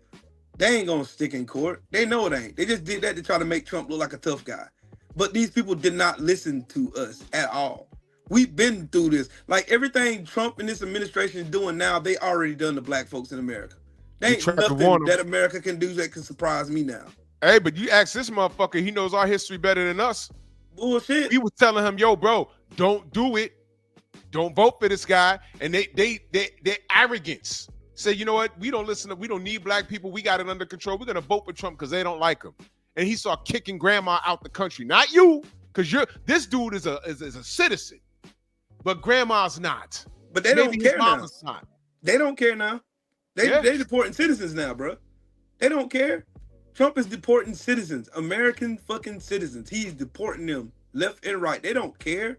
they ain't gonna stick in court. They know it ain't. They just did that to try to make Trump look like a tough guy. But these people did not listen to us at all. We've been through this. Like everything Trump and this administration is doing now, they already done to black folks in America. There ain't nothing that America can do that can surprise me now. Hey, but you ask this motherfucker, he knows our history better than us. Bullshit. We was telling him, yo, bro, don't do it. Don't vote for this guy. And their arrogance say, you know what? We don't need black people. We got it under control. We're gonna vote for Trump because they don't like him. And he started kicking grandma out the country. Not you, because this dude is a citizen, but grandma's not. But they don't care now. Not. They don't care now. They deporting citizens now, bro. They don't care. Trump is deporting citizens, American fucking citizens. He's deporting them left and right. They don't care.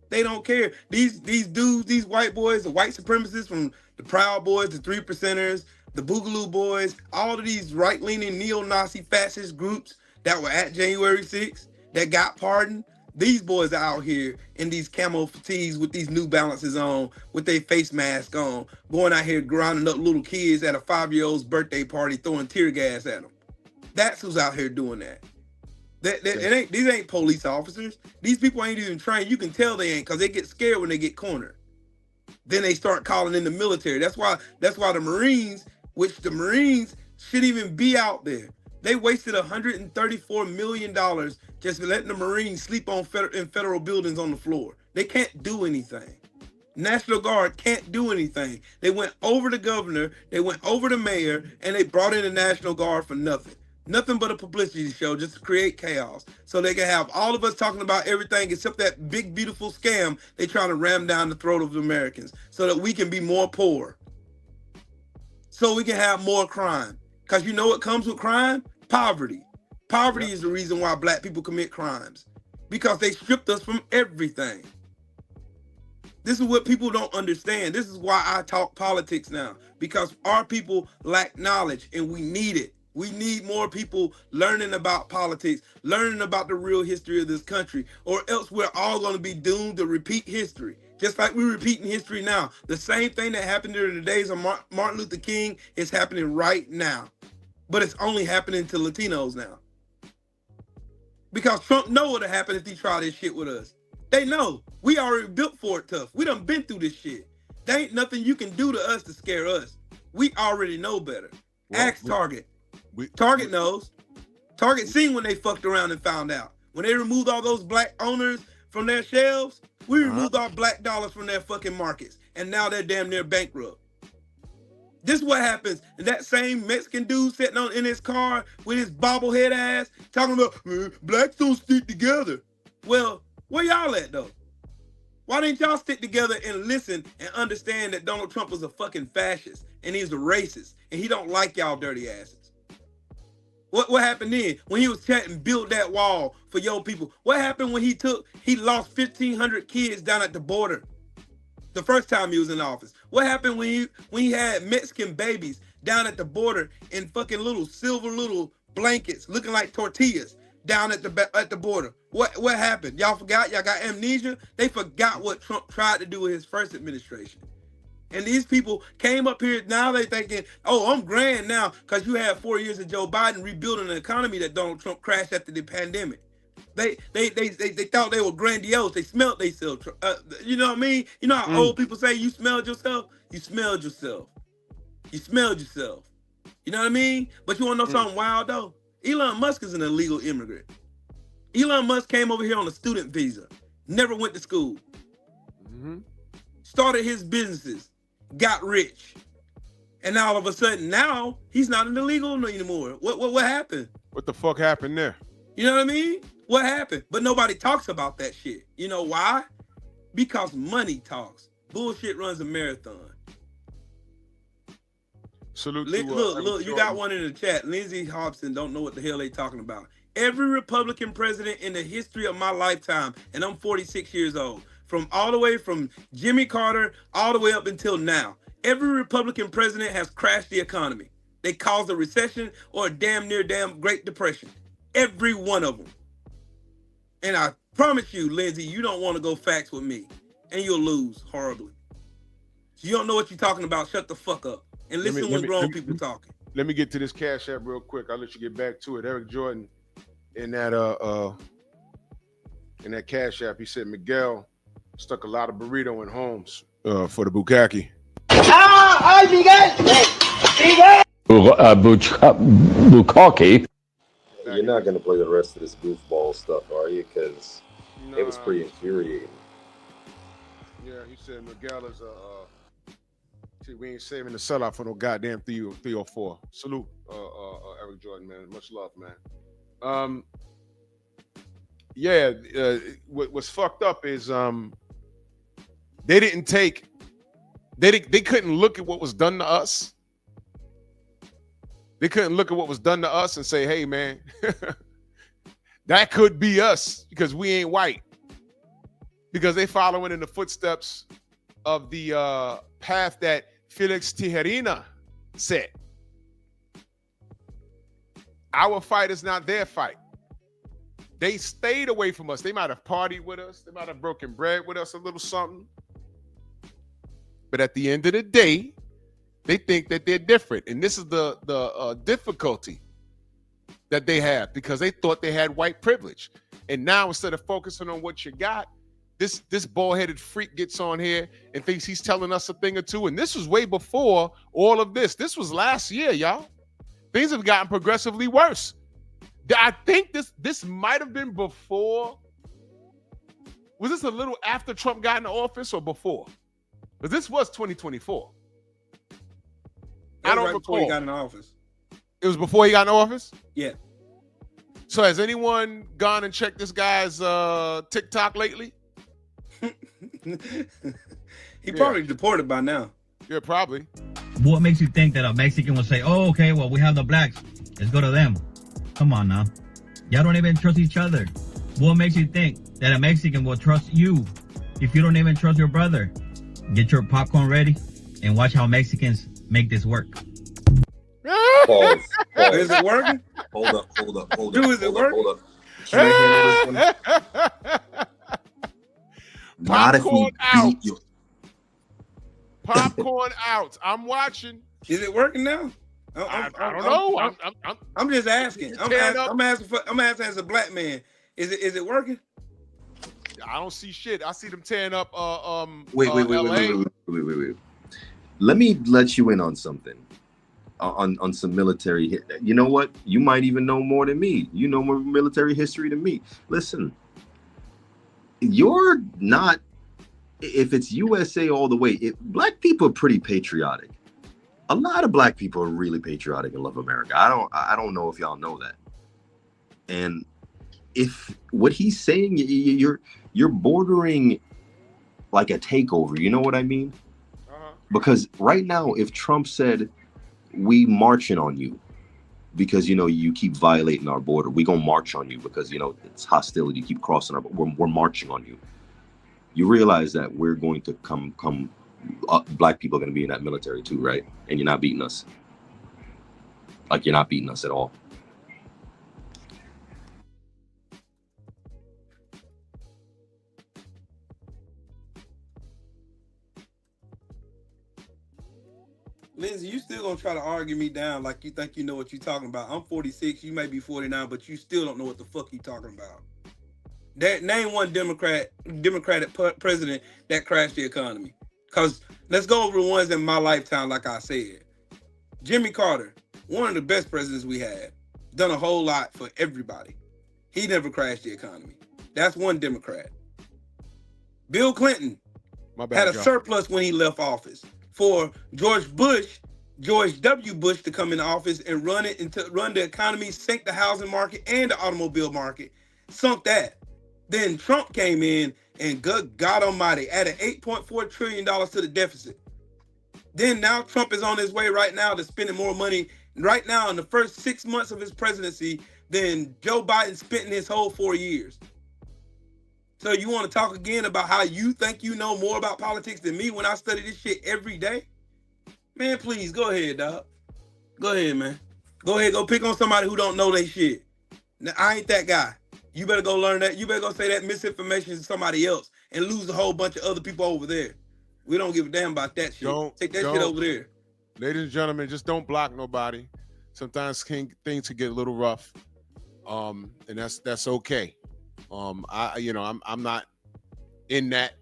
They don't care. These dudes, these white boys, the white supremacists from the Proud Boys, the 3%ers, the Boogaloo Boys, all of these right-leaning neo-Nazi fascist groups that were at January 6th, that got pardoned. These boys are out here in these camo fatigues with these New Balances on, with their face mask on, going out here grounding up little kids at a 5-year-old's birthday party, throwing tear gas at them. That's who's out here doing that. These ain't police officers. These people ain't even trained. You can tell they ain't, because they get scared when they get cornered. Then they start calling in the military. That's why the Marines, which the Marines should even be out there. They wasted $134 million just letting the Marines sleep in federal buildings on the floor. They can't do anything. National Guard can't do anything. They went over the governor, they went over the mayor, and they brought in the National Guard for nothing. Nothing but a publicity show just to create chaos. So they can have all of us talking about everything except that big, beautiful scam they trying to ram down the throat of Americans so that we can be more poor. So we can have more crime. Because you know what comes with crime? Poverty. Poverty is the reason why black people commit crimes. Because they stripped us from everything. This is what people don't understand. This is why I talk politics now. Because our people lack knowledge and we need it. We need more people learning about politics, learning about the real history of this country, or else we're all going to be doomed to repeat history. Just like we're repeating history now. The same thing that happened during the days of Martin Luther King is happening right now. But it's only happening to Latinos now. Because Trump know what'll happen if he try this shit with us. They know. We already built for it tough. We done been through this shit. There ain't nothing you can do to us to scare us. We already know better. Ask Target. Target knows. Target seen when they fucked around and found out. When they removed all those black owners from their shelves, we removed our black dollars from their fucking markets. And now they're damn near bankrupt. This is what happens. And that same Mexican dude sitting in his car with his bobblehead ass talking about blacks don't stick together. Well, where y'all at though? Why didn't y'all stick together and listen and understand that Donald Trump was a fucking fascist and he's a racist and he don't like y'all dirty asses? What happened then when he was chatting, build that wall for your people? What happened when he lost 1,500 kids down at the border the first time he was in office? What happened when he had Mexican babies down at the border in fucking little silver little blankets looking like tortillas down at the border? What happened? Y'all forgot? Y'all got amnesia? They forgot what Trump tried to do with his first administration. And these people came up here, now they thinking, oh, I'm grand now because you had 4 years of Joe Biden rebuilding an economy that Donald Trump crashed after the pandemic. They thought they were grandiose. They smelled themselves. You know what I mean? You know how old people say you smelled yourself? You smelled yourself. You smelled yourself. You know what I mean? But you want to know something wild though? Elon Musk is an illegal immigrant. Elon Musk came over here on a student visa. Never went to school. Started his businesses. Got rich. And now all of a sudden, now he's not an illegal anymore. What happened? What the fuck happened there? You know what I mean? What happened? But nobody talks about that shit. You know why? Because money talks. Bullshit runs a marathon. Salute look, you got one in the chat. Lindsay Hobson don't know what the hell they talking about. Every Republican president in the history of my lifetime, and I'm 46 years old, all the way from Jimmy Carter all the way up until now, every Republican president has crashed the economy. They caused a recession or a damn Great Depression. Every one of them. And I promise you, Lindsay, you don't want to go facts with me. And you'll lose horribly. You don't know what you're talking about. Shut the fuck up. And listen when grown people talking. Let me get to this Cash App real quick. I'll let you get back to it. Eric Jordan in that in that Cash App. He said Miguel stuck a lot of burrito in homes for the bukkake. ¡Ay, Miguel! ¡Miguel! Bukkake. You're not going to play the rest of this goofball stuff, are you? Because it was pretty infuriating. Yeah, he said Miguel is see, we ain't saving the sellout for no goddamn 304. Salute, Eric Jordan, man. Much love, man. What's fucked up is they couldn't look at what was done to us. They couldn't look at what was done to us and say, hey, man, that could be us because we ain't white. Because they following in the footsteps of the path that Felix Tijerina set. Our fight is not their fight. They stayed away from us. They might have partied with us. They might have broken bread with us, a little something. But at the end of the day, they think that they're different. And this is the difficulty that they have because they thought they had white privilege. And now instead of focusing on what you got, this bald-headed freak gets on here and thinks he's telling us a thing or two. And this was way before all of this. This was last year, y'all. Things have gotten progressively worse. I think this might have been before. Was this a little after Trump got in office or before? But this was 2024. I don't recall. Before he got in office. It was before he got in office? Yeah. So has anyone gone and checked this guy's TikTok lately? He probably deported by now. Yeah, probably. What makes you think that a Mexican will say, oh, okay, well, we have the blacks. Let's go to them. Come on now. Y'all don't even trust each other. What makes you think that a Mexican will trust you if you don't even trust your brother? Get your popcorn ready and watch how Mexicans make this work. Pause. Is it working? Hold up. Dude, is it working? Hold up. Can I handle this one? Not if we beat you. Popcorn out. I'm watching. Is it working now? I don't know. I'm just asking. I'm asking as a black man. Is it working? I don't see shit. I see them tearing up. Wait. Let me let you in on something. On some military. You know what? You might even know more than me. You know more military history than me. Listen, you're not. If it's USA all the way, black people are pretty patriotic. A lot of black people are really patriotic and love America. I don't know if y'all know that. And if what he's saying, you're bordering like a takeover. You know what I mean? Because right now, if Trump said, we marching on you because, you keep violating our border, we gonna march on you because, it's hostility, you keep crossing our, we're marching on you. You realize that we're going to come black people are going to be in that military too, right? And you're not beating us. Like, you're not beating us at all. Lindsay, you still gonna try to argue me down like you think you know what you're talking about. I'm 46, you may be 49, but you still don't know what the fuck you talking about. Name one Democratic president that crashed the economy. Because let's go over the ones in my lifetime, like I said. Jimmy Carter, one of the best presidents we had, done a whole lot for everybody. He never crashed the economy. That's one Democrat. Bill Clinton had a surplus when he left office. For George W. Bush to come into office and run the economy, sink the housing market and the automobile market, sunk that. Then Trump came in and God almighty added $8.4 trillion to the deficit. Then now Trump is on his way right now to spending more money right now in the first 6 months of his presidency than Joe Biden spent in his whole 4 years. So you want to talk again about how you think you know more about politics than me when I study this shit every day? Man, please, go ahead, dog. Go ahead, man. Go ahead, go pick on somebody who don't know their shit. Now, I ain't that guy. You better go learn that. You better go say that misinformation to somebody else and lose a whole bunch of other people over there. We don't give a damn about that shit. Take that shit over there. Ladies and gentlemen, just don't block nobody. Sometimes things can get a little rough. And that's okay. I'm not in that.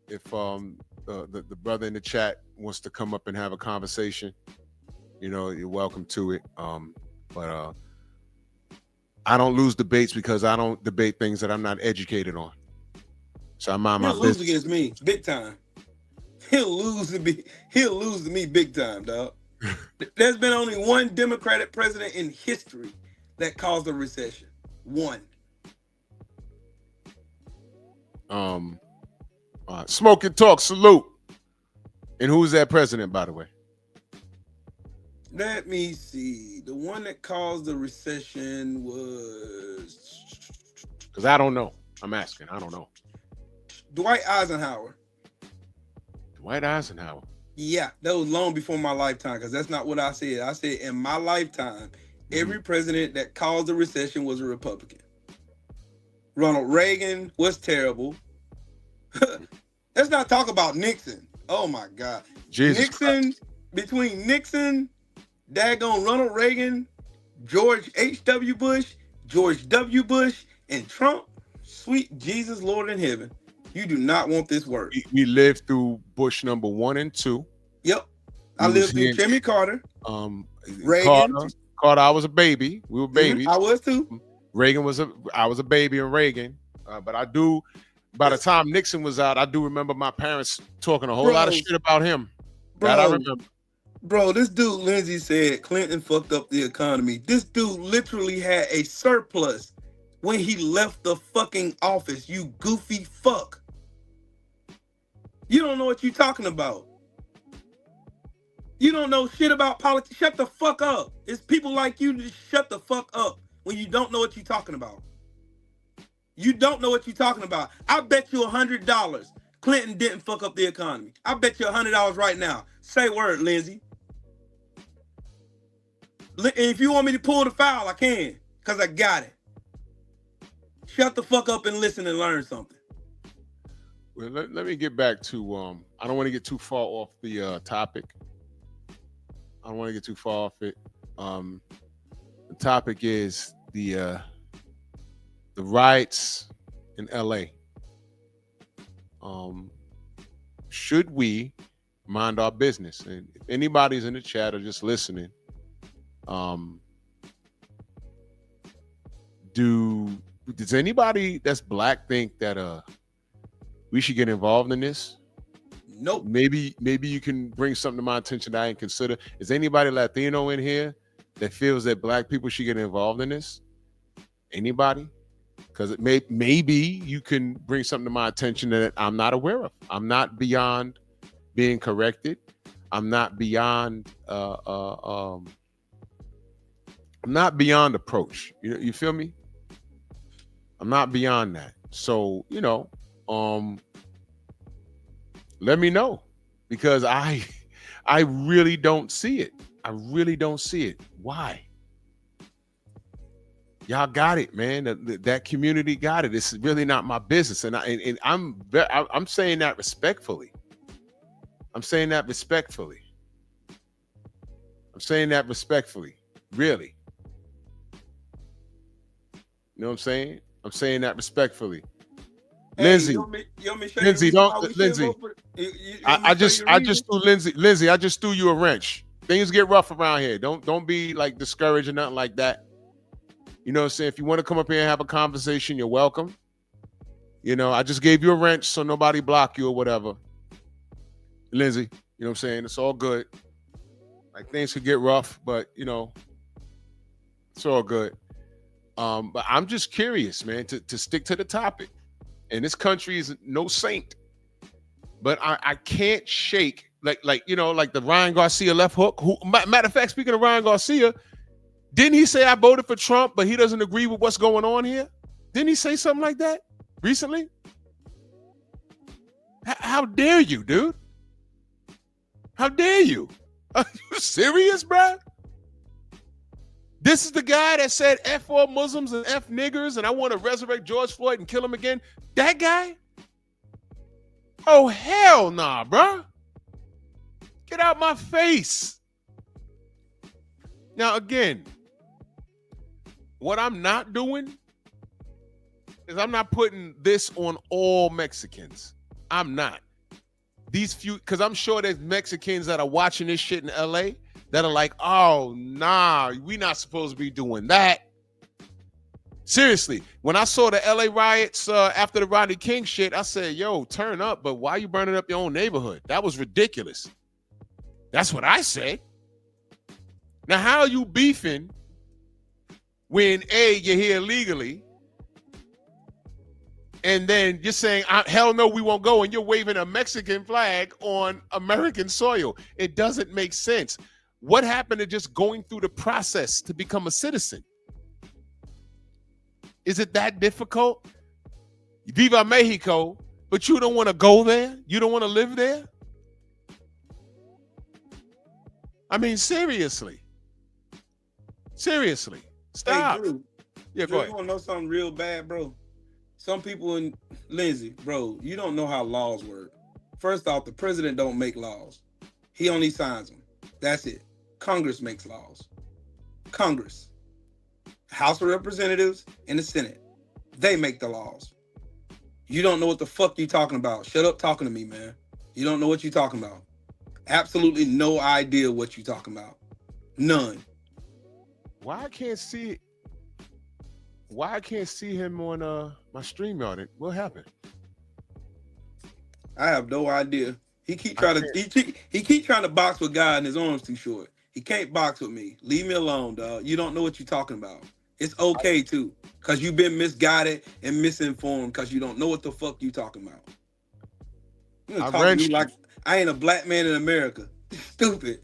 If the brother in the chat wants to come up and have a conversation, you're welcome to it. But I don't lose debates because I don't debate things that I'm not educated on. So I mind my He'll lose business. against me big time. He'll lose to me big time, dog. There's been only one Democratic president in history that caused a recession. One. Smoke and talk, salute. And who's that president, by the way? Let me see. The one that caused the recession was... Because I don't know. I'm asking. I don't know. Dwight Eisenhower. Dwight Eisenhower. Yeah, that was long before my lifetime, because that's not what I said. I said in my lifetime, every president that caused the recession was a Republican. Ronald Reagan was terrible. Let's not talk about Nixon. Oh my God. Jesus Nixon, Christ. Between Nixon, daggone Ronald Reagan, George H.W. Bush, George W. Bush, and Trump, sweet Jesus, Lord in heaven. You do not want this work. We lived through Bush number 1 and 2. Yep. I lived through Jimmy Carter. Reagan. Carter, I was a baby. We were babies. I was too. I was a baby in Reagan. But I do, by the time Nixon was out, I do remember my parents talking a whole lot of shit about him. That I remember. Bro, this dude Lindsay said Clinton fucked up the economy. This dude literally had a surplus when he left the fucking office, you goofy fuck. You don't know what you're talking about. You don't know shit about politics. Shut the fuck up. It's people like you to shut the fuck up when you don't know what you're talking about. You don't know what you're talking about. I bet you $100 Clinton didn't fuck up the economy. I bet you $100 right now. Say word, Lindsay. If you want me to pull the foul, I can, because I got it. Shut the fuck up and listen and learn something. Well, let me get back to I don't want to get too far off the topic. I don't want to get too far off it. The topic is the riots in LA. Should we mind our business? And if anybody's in the chat or just listening, does anybody that's black think that we should get involved in this? Nope. Maybe you can bring something to my attention that I didn't consider. Is anybody Latino in here that feels that black people should get involved in this? Anybody? Because maybe you can bring something to my attention that I'm not aware of. I'm not beyond being corrected. I'm not beyond I'm not beyond approach. You feel me? I'm not beyond that. So, let me know, because I really don't see it. I really don't see it. Why? Y'all got it, man. That community got it. It's really not my business, and I'm saying that respectfully. I'm saying that respectfully. Really. You know what I'm saying? I'm saying that respectfully. Hey, Lindsay, you want me to show you Lindsay, the reason why we Lindsay. should vote for- I just threw Lindsay. I just threw you a wrench. Things get rough around here. Don't be like discouraged or nothing like that. You know what I'm saying? If you want to come up here and have a conversation, you're welcome. I just gave you a wrench so nobody block you or whatever. Lindsay, you know what I'm saying? It's all good. Like, things could get rough, but it's all good. But I'm just curious, man, to stick to the topic. And this country is no saint. But I can't shake like the Ryan Garcia left hook. Matter of fact, speaking of Ryan Garcia, didn't he say I voted for Trump, but he doesn't agree with what's going on here? Didn't he say something like that recently? How dare you, dude? How dare you? Are you serious, bro? This is the guy that said F all Muslims and F niggers, and I want to resurrect George Floyd and kill him again. That guy? Oh, hell nah, bro. Get out my face. Now, again, what I'm not doing is I'm not putting this on all Mexicans. I'm not. These few, because I'm sure there's Mexicans that are watching this shit in LA that are like, oh, nah, we not supposed to be doing that. Seriously, when I saw the LA riots after the Rodney King shit, I said, yo, turn up, but why you burning up your own neighborhood? That was ridiculous. That's what I said. Now, how are you beefing when A, you're here illegally, and then you're saying, hell no, we won't go, and you're waving a Mexican flag on American soil? It doesn't make sense. What happened to just going through the process to become a citizen? Is it that difficult? Viva Mexico, but you don't want to go there? You don't want to live there? I mean, seriously. Seriously. Stop. Hey, Drew, yeah, Drew, go ahead. You want to know something real bad, bro? Some people in Lindsay, bro, you don't know how laws work. First off, the president don't make laws. He only signs them. That's it. Congress makes laws. Congress. House of Representatives and the Senate. They make the laws. You don't know what the fuck you talking about. Shut up talking to me, man. You don't know what you talking about. Absolutely no idea what you talking about. None. Why I can't see him on my StreamYard? What happened? I have no idea. He keep trying to box with God and his arms too short. He can't box with me. Leave me alone, dog. You don't know what you're talking about. It's okay too, because you've been misguided and misinformed because you don't know what the fuck you talking about. You talk to me like I ain't a black man in America. Stupid.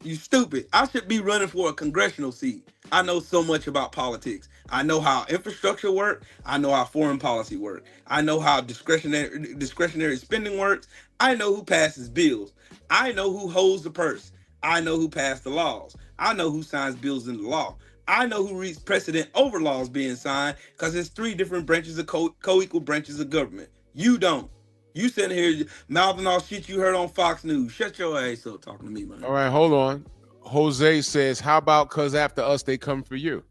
You stupid. I should be running for a congressional seat. I know so much about politics. I know how infrastructure works. I know how foreign policy works. I know how discretionary spending works. I know who passes bills. I know who holds the purse. I know who passed the laws. I know who signs bills into law. I know who reads precedent over laws being signed because there's 3 different branches of co-equal branches of government. You don't. You sitting here mouthing off shit you heard on Fox News. Shut your ass up talking to me, man. All right, hold on. Jose says, how about because after us, they come for you?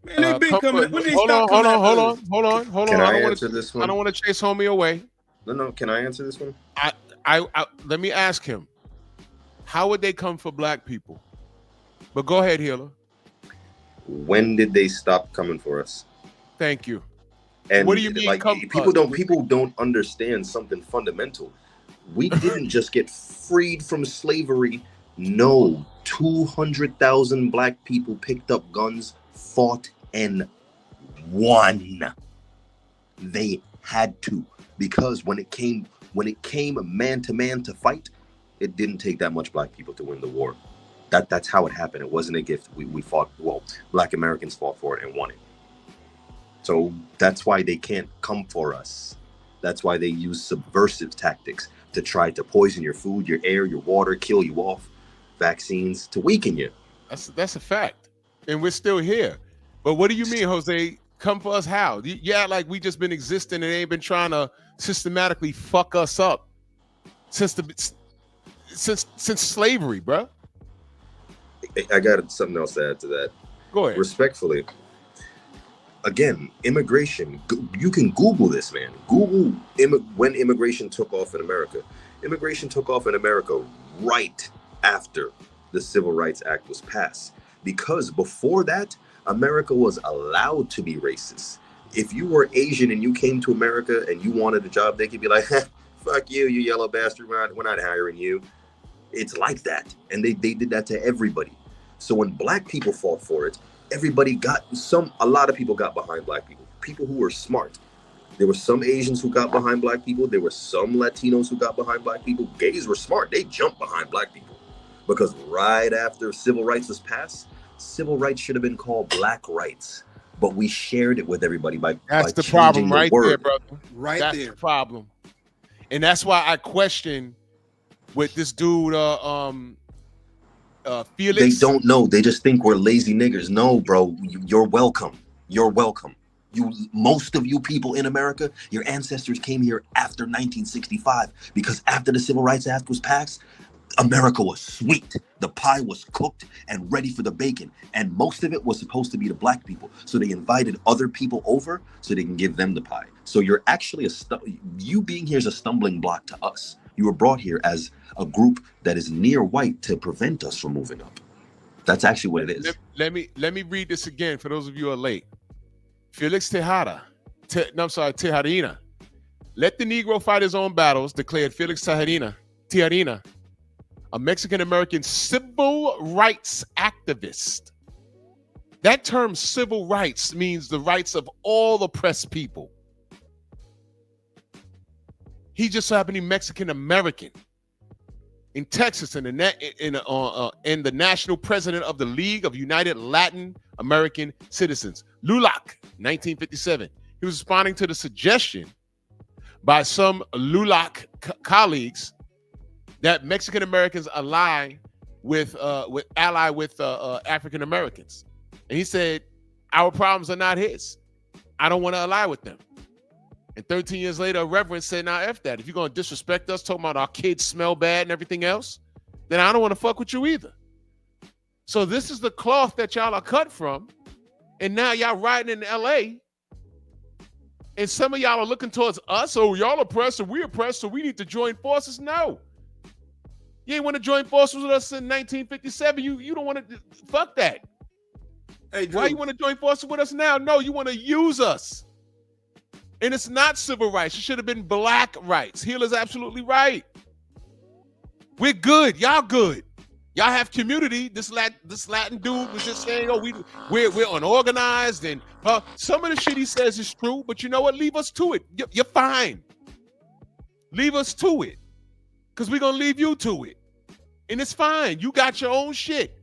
Man, they been coming. When they hold stop coming after us? Hold on. Can I answer this one? I don't want to chase homie away. No. Can I answer this one? I let me ask him. How would they come for black people? But go ahead, Healer. When did they stop coming for us? Thank you. And what do you mean? Like, people don't understand something fundamental. We didn't just get freed from slavery. No, 200,000 black people picked up guns, fought, and won. They had to, because when it came man to man to fight, it didn't take that much black people to win the war. That's how it happened. It wasn't a gift. We fought. Well, black Americans fought for it and won it. So that's why they can't come for us. That's why they use subversive tactics to try to poison your food, your air, your water, kill you off, vaccines to weaken you. That's a fact. And we're still here. But what do you mean, Jose? Come for us how? Yeah, like we just been existing and they ain't been trying to systematically fuck us up since slavery, bro. I got something else to add to that. Go ahead. Respectfully. Again, immigration, you can Google this, man. Google when immigration took off in America. Immigration took off in America right after the Civil Rights Act was passed. Because before that, America was allowed to be racist. If you were Asian and you came to America and you wanted a job, they could be like, fuck you, you yellow bastard, we're not hiring you. It's like that. And they did that to everybody. So when black people fought for it, a lot of people got behind black people. People who were smart. There were some Asians who got behind black people. There were some Latinos who got behind black people. Gays were smart. They jumped behind black people. Because right after civil rights was passed, civil rights should have been called black rights. But we shared it with everybody by the problem right there, brother. That's the problem. And that's why I question with this dude, Felix. They don't know. They just think we're lazy niggers. No, bro. You're welcome. You're welcome. Most of you people in America, your ancestors came here after 1965 because after the Civil Rights Act was passed, America was sweet. The pie was cooked and ready for the bacon. And most of it was supposed to be to black people. So they invited other people over so they can give them the pie. So you're actually you being here is a stumbling block to us. You were brought here as a group that is near white to prevent us from moving up. That's actually what it is. Let me read this again for those of you who are late. Felix Tejarina. Let the Negro fight his own battles, declared Felix Tejarina, a Mexican-American civil rights activist. That term civil rights means the rights of all oppressed people. He just so happened to be Mexican-American. In Texas, and the national president of the League of United Latin American Citizens, LULAC, 1957. He was responding to the suggestion by some LULAC colleagues that Mexican Americans ally with African Americans, and he said, "Our problems are not his. I don't want to ally with them." And 13 years later, a reverend said, "Now F that. If you're going to disrespect us, talking about our kids smell bad and everything else, then I don't want to fuck with you either." So this is the cloth that y'all are cut from, and now y'all riding in L.A., and some of y'all are looking towards us. Oh, y'all oppressed, and we oppressed, so we need to join forces. No. You ain't want to join forces with us in 1957. You don't want to. Fuck that. Hey, Drew. Why you want to join forces with us now? No, you want to use us. And it's not civil rights. It should have been black rights. Healer's absolutely right. We're good. Y'all good. Y'all have community. This Latin dude was just saying, "Oh, we're unorganized," and some of the shit he says is true. But you know what? Leave us to it. You're fine. Leave us to it, because we're gonna leave you to it, and it's fine. You got your own shit.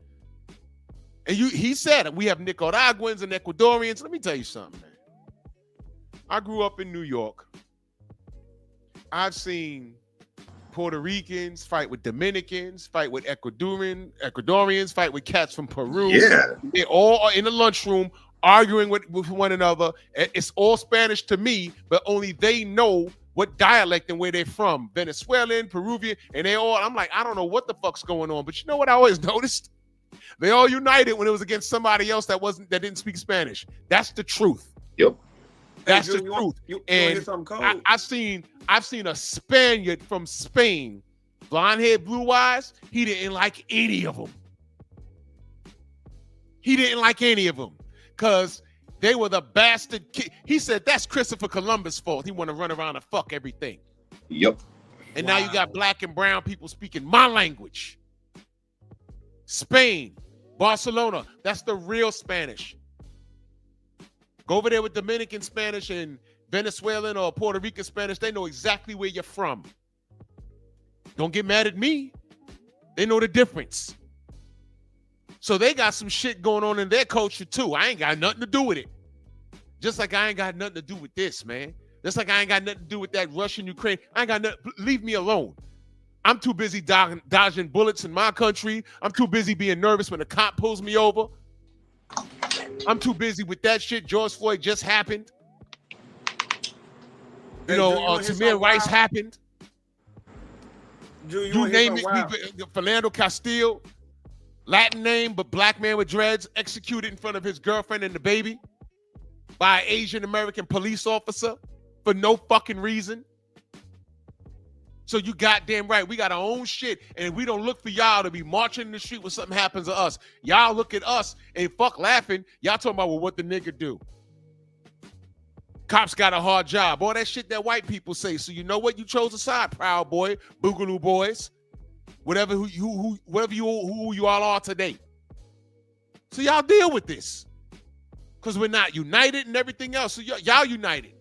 And he said we have Nicaraguans and Ecuadorians. Let me tell you something, man. I grew up in New York. I've seen Puerto Ricans fight with Dominicans, fight with Ecuadorians, fight with cats from Peru. Yeah. They all are in the lunchroom arguing with one another. It's all Spanish to me, but only they know what dialect and where they're from. Venezuelan, Peruvian, and I'm like, I don't know what the fuck's going on. But you know what I always noticed? They all united when it was against somebody else that didn't speak Spanish. That's the truth. Yep. That's Hey, the Drew, truth. you And hear something cold? I've seen a Spaniard from Spain, blonde hair, blue eyes. He didn't like any of them. He didn't like any of them because they were the bastard kid. He said that's Christopher Columbus' fault. He want to run around and fuck everything. Yep. And now you got black and brown people speaking my language. Spain, Barcelona, that's the real Spanish. Go over there with Dominican Spanish and Venezuelan or Puerto Rican Spanish. They know exactly where you're from. Don't get mad at me. They know the difference. So they got some shit going on in their culture too. I ain't got nothing to do with it. Just like I ain't got nothing to do with this, man. Just like I ain't got nothing to do with that Russian Ukraine. I ain't got nothing. Leave me alone. I'm too busy dodging bullets in my country. I'm too busy being nervous when a cop pulls me over. I'm too busy with that shit. George Floyd just happened. Tamir Rice happened. Drew, you name it. Fernando Castillo, Latin name, but black man with dreads, executed in front of his girlfriend and the baby by an Asian American police officer for no fucking reason. So you goddamn right. We got our own shit, and we don't look for y'all to be marching in the street when something happens to us. Y'all look at us and fuck laughing. Y'all talking about, well, what the nigga do? Cops got a hard job. All that shit that white people say. So you know what? You chose a side, Proud Boy, Boogaloo Boys, who you all are today. So y'all deal with this, because we're not united and everything else. So y'all united.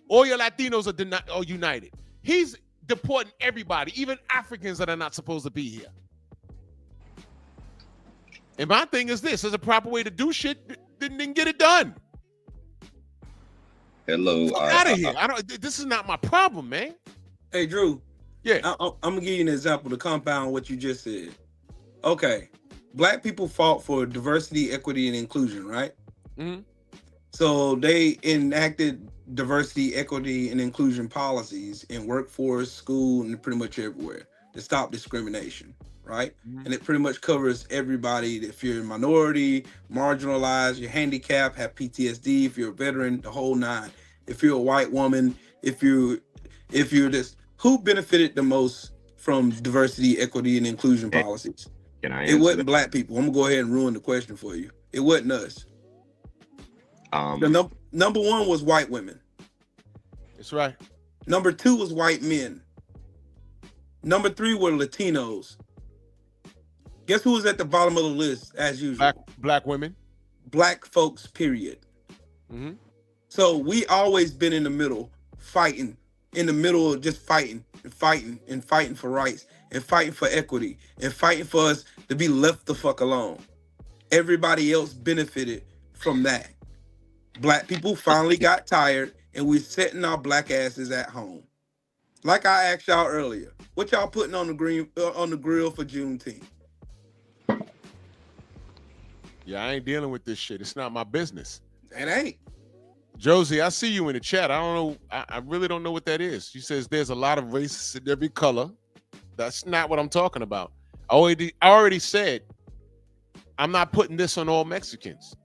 All your Latinos are united. He's deporting everybody, even Africans that are not supposed to be here. And my thing is this: there's a proper way to do shit. Didn't get it done. Hello. Out of here. This is not my problem, man. Hey, Drew. Yeah. I'm gonna give you an example to compound what you just said. Okay, black people fought for diversity, equity, and inclusion, right? Mm-hmm. So they enacted diversity, equity, and inclusion policies in workforce, school, and pretty much everywhere. to stop discrimination, right? Mhm. And it pretty much covers everybody. If you're a minority, marginalized, you're handicapped, have PTSD, if you're a veteran, the whole nine. If you're a white woman, if you're this, who benefited the most from diversity, equity, and inclusion policies? Can I It answer wasn't that? black people. I'm gonna go ahead and ruin the question for you. It wasn't us. The Um, number one was white women. That's right. Number two was white men. Number three were Latinos. Guess who was at the bottom of the list as usual? Black women. Black folks, period. Mm-hmm. So we always been in the middle, fighting, in the middle of just fighting and fighting and fighting for rights and fighting for equity and fighting for us to be left the fuck alone. Everybody else benefited from that. Black people finally got tired and we're setting our black asses at home. Like I asked y'all earlier, what y'all putting on the grill for Juneteenth? Yeah, I ain't dealing with this shit. It's not my business. It ain't. Josie, I see you in the chat. I don't know. I really don't know what that is. She says there's a lot of racists in every color. That's not what I'm talking about. I already said I'm not putting this on all Mexicans.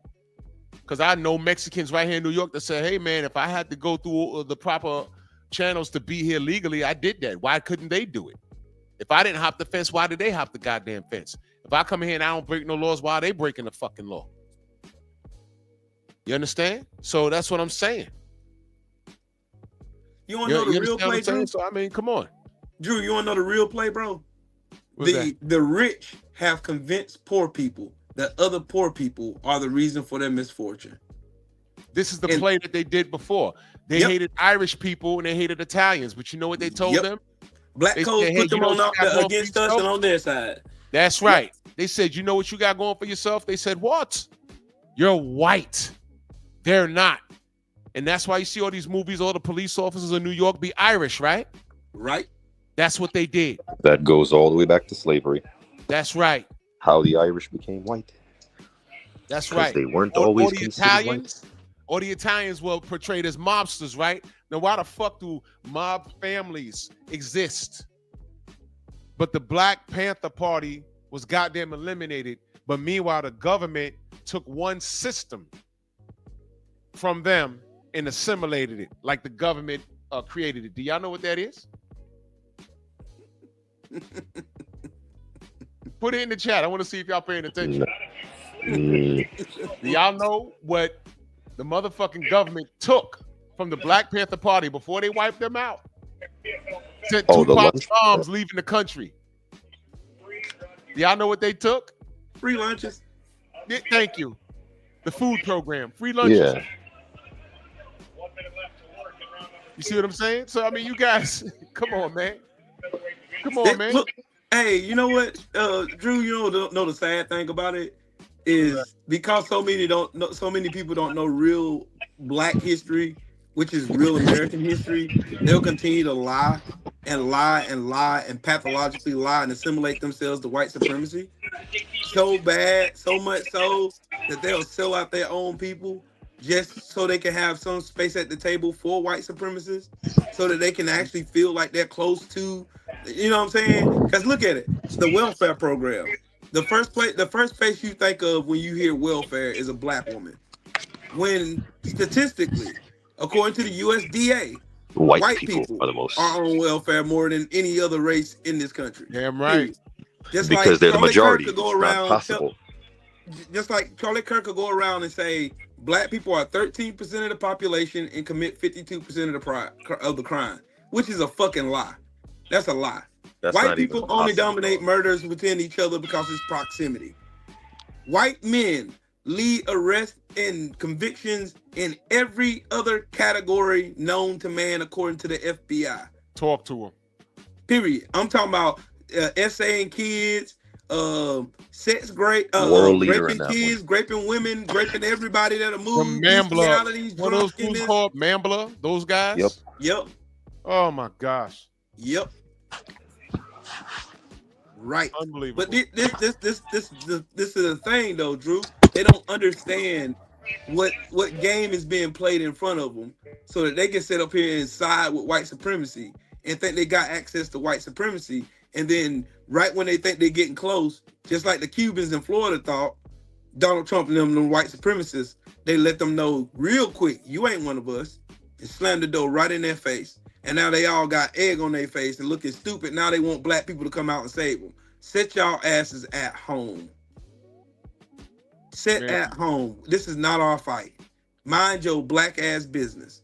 Because I know Mexicans right here in New York that say, hey, man, if I had to go through the proper channels to be here legally, I did that. Why couldn't they do it? If I didn't hop the fence, why did they hop the goddamn fence? If I come here and I don't break no laws, why are they breaking the fucking law? You understand? So that's what I'm saying. You want to know the real play, Drew? So, I mean, come on. Drew, you want to know the real play, bro? What's that? The rich have convinced poor people that other poor people are the reason for their misfortune. This is the play that they did before. They hated Irish people and they hated Italians. But you know what they told them? Black codes put them on against us and on their side. That's right. They said, you know what you got going for yourself? They said, what? You're white. They're not. And that's why you see all these movies, all the police officers in New York be Irish, right? Right. That's what they did. that goes all the way back to slavery. That's right. How the Irish became white. That's right. They weren't always the considered Italians, white. or the Italians were portrayed as mobsters, right? Now, why the fuck do mob families exist? But the Black Panther Party was goddamn eliminated. But meanwhile, the government took one system from them and assimilated it, like the government created it. Do y'all know what that is? Put it in the chat. I want to see if y'all paying attention. Do y'all know what the motherfucking government took from the Black Panther Party before they wiped them out? Sent Tupac bombs leaving the country. Do y'all know what they took? Free lunches. Yeah, thank you. The food program. Free lunches. Yeah. You see what I'm saying? So, I mean, you guys, come on, man. Come on, man. Look, hey, you know what, Drew? You know the sad thing about it is because so many people don't know real Black history, which is real American history. They'll continue to lie and lie and lie and pathologically lie and assimilate themselves to white supremacy so bad, so much so that they'll sell out their own people just so they can have some space at the table for white supremacists, so that they can actually feel like they're close to, you know what I'm saying? Because look at it, it's the welfare program. The first face you think of when you hear welfare is a Black woman. When statistically, according to the USDA, white people are the most on welfare more than any other race in this country. Damn right. Just because like they're the Charlie majority. Kirk could go It's not around possible. just like Charlie Kirk could go around and say Black people are 13% of the population and commit 52% of the crime, which is a fucking lie. That's a lie. That's White not even people only possible, dominate murders within each other because it's proximity. White men lead arrests and convictions in every other category known to man according to the FBI. Talk to them. Period. I'm talking about essaying kids, sex World leader in raping that kids, one. raping women, raping everybody that'll move. From Mambla. These What are those fools called? Mambla? Those guys? Yep. Oh my gosh. Yep. Right. Unbelievable. But this is the thing though, Drew. They don't understand what game is being played in front of them, so that they can sit up here and side with white supremacy and think they got access to white supremacy And then right when they think they're getting close, just like the Cubans in Florida thought, Donald Trump and them white supremacists, they let them know real quick, you ain't one of us, and slammed the door right in their face. And now they all got egg on their face and looking stupid. Now they want black people to come out and save them. Sit y'all asses at home. Sit at home. This is not our fight. Mind your black ass business.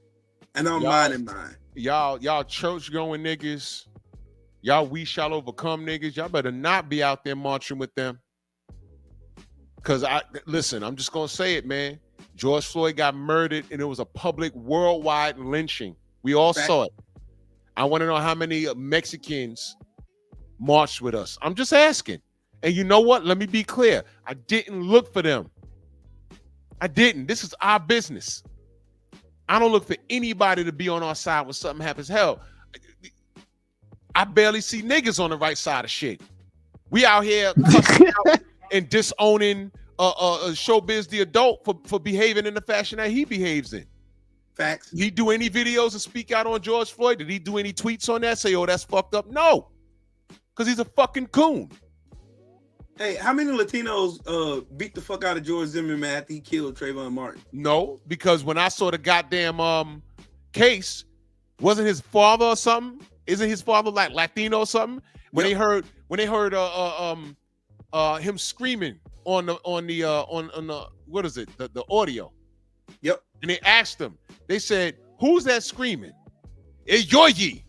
And I'm minding mine. Y'all church going niggas, y'all we shall overcome niggas, y'all better not be out there marching with them. Cause listen, I'm just gonna say it, man. George Floyd got murdered and it was a public worldwide lynching. We all saw it. I want to know how many Mexicans marched with us. I'm just asking. And you know what? Let me be clear. I didn't look for them. I didn't. This is our business. I don't look for anybody to be on our side when something happens. Hell, I barely see niggas on the right side of shit. We out here cussing out and disowning Showbiz the adult for behaving in the fashion that he behaves in. Facts. Did he do any videos and speak out on George Floyd? Did he do any tweets on that? Say, oh, that's fucked up? No. Because he's a fucking coon. Hey, how many Latinos beat the fuck out of George Zimmerman after he killed Trayvon Martin? No, because when I saw the goddamn case, wasn't his father or something? Isn't his father like Latino or something? When they heard him screaming on the what is it? The audio. Yep. And they asked him, they said, who's that screaming? It's Georgie.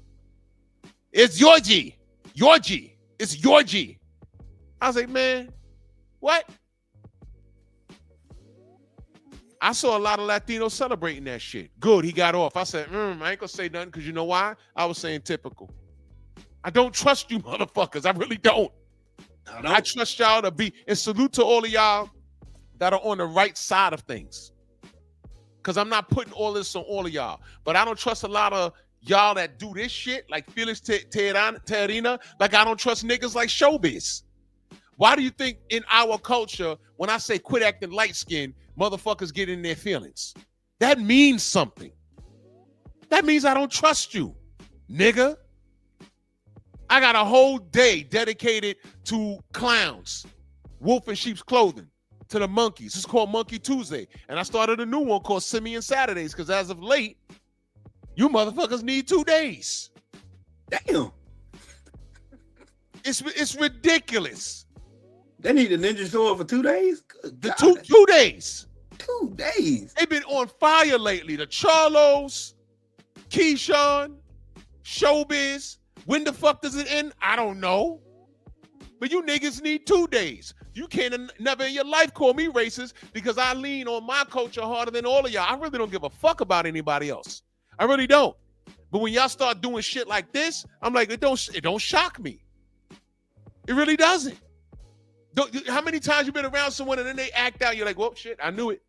It's Georgie. Georgie. It's Georgie. I was like, man, what? I saw a lot of Latinos celebrating that shit. Good, he got off. I said, I ain't gonna say nothing because you know why? I was saying typical. I don't trust you motherfuckers. I really don't. I trust y'all to be, and salute to all of y'all that are on the right side of things. Because I'm not putting all this on all of y'all. But I don't trust a lot of y'all that do this shit, like Felix Terrena. Like I don't trust niggas like Showbiz. Why do you think in our culture, when I say quit acting light-skinned, motherfuckers get in their feelings? That means something. That means I don't trust you, nigga. I got a whole day dedicated to clowns, wolf in sheep's clothing, to the monkeys. It's called Monkey Tuesday. And I started a new one called Simeon Saturdays because as of late, you motherfuckers need 2 days. Damn. It's ridiculous. They need a ninja sword for 2 days? The 2 days. 2 days. They've been on fire lately. The Charlos, Keyshawn, Showbiz. When the fuck does it end? I don't know. But you niggas need 2 days. You can't never in your life call me racist because I lean on my culture harder than all of y'all. I really don't give a fuck about anybody else. I really don't. But when y'all start doing shit like this, I'm like, it don't shock me. It really doesn't. How many times you been around someone and then they act out? You're like, well, shit, I knew it.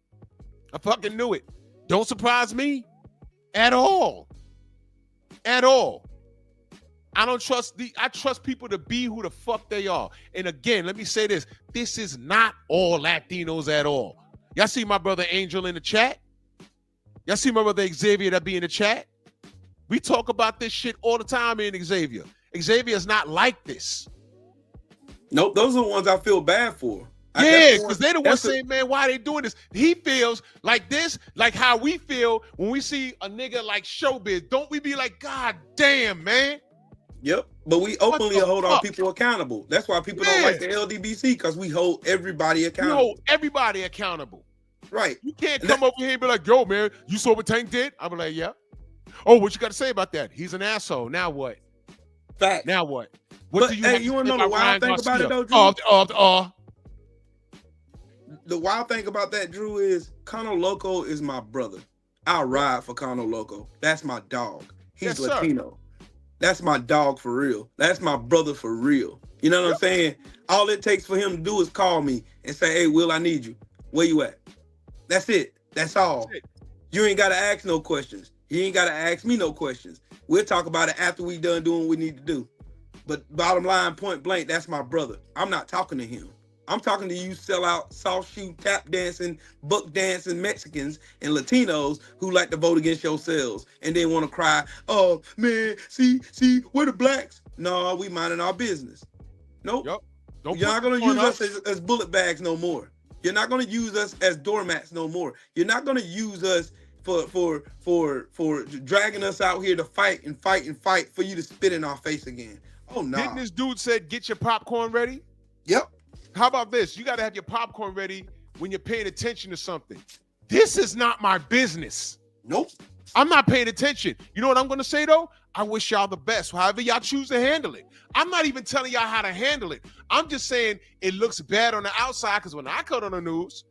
I fucking knew it. Don't surprise me at all. At all. I don't trust I trust people to be who the fuck they are. And again, let me say this. This is not all Latinos at all. Y'all see my brother Angel in the chat? Y'all see my brother Xavier that be in the chat? We talk about this shit all the time in Xavier. Xavier's not like this. Nope, those are the ones I feel bad for. Yeah, because they're the ones saying, man, why are they doing this? He feels like this, like how we feel when we see a nigga like Showbiz. Don't we be like, God damn, man? Yep, but we openly hold our people accountable. That's why people don't like the LDBC, because we hold everybody accountable. We hold everybody accountable. Right. You can't come over here and be like, yo, man, you saw what Tank did? I'm like, yeah. Oh, what you got to say about that? He's an asshole. Now what? Fact. Now what? What do you have you want to know the wild thing about it, though, Drew? The wild thing about that, Drew, is Cono Loco is my brother. I'll ride for Cono Loco. That's my dog. He's Latino. That's my dog for real. That's my brother for real. You know what I'm saying? All it takes for him to do is call me and say, hey, Will, I need you. Where you at? That's it. That's all. That's it. You ain't got to ask no questions. You ain't got to ask me no questions. We'll talk about it after we done doing what we need to do. But bottom line, point blank, that's my brother. I'm not talking to him. I'm talking to you sellout, soft shoe, tap dancing, buck dancing Mexicans and Latinos who like to vote against yourselves and then want to cry, oh man, see, where the blacks? No, we minding our business. Nope. Yep. You're not going to use us as bullet bags no more. You're not going to use us as doormats no more. You're not going to use us for dragging us out here to fight for you to spit in our face again. Oh no. Didn't this dude said get your popcorn ready? Yep. How about this? You got to have your popcorn ready when you're paying attention to something. This is not my business. Nope. I'm not paying attention. You know what I'm going to say, though? I wish y'all the best, however y'all choose to handle it. I'm not even telling y'all how to handle it. I'm just saying it looks bad on the outside because when I cut on the news,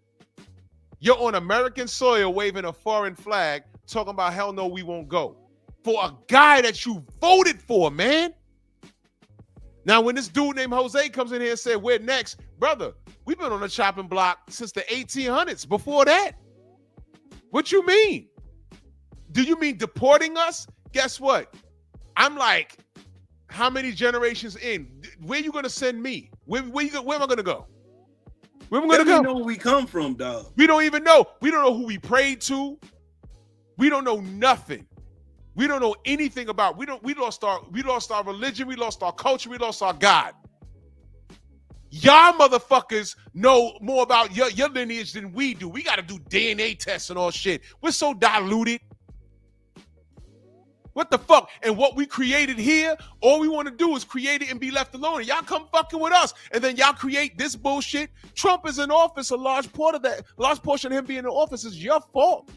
you're on American soil waving a foreign flag talking about hell no, we won't go. For a guy that you voted for, man. Now, when this dude named Jose comes in here and said, we're next, brother, we've been on the chopping block since the 1800s. Before that, what you mean? Do you mean deporting us? Guess what? I'm like, how many generations in? Where you gonna send me? Where am I gonna go? Where am I gonna go? We know where we come from, dog. We don't even know. We don't know who we prayed to. We don't know nothing. We don't know anything about. We lost our religion. We lost our culture. We lost our God. Y'all motherfuckers know more about your lineage than we do. We got to do DNA tests and all shit. We're so diluted. What the fuck? And what we created here, all we want to do is create it and be left alone. And y'all come fucking with us. And then y'all create this bullshit. Trump is in office. A large portion of him being in office is your fault.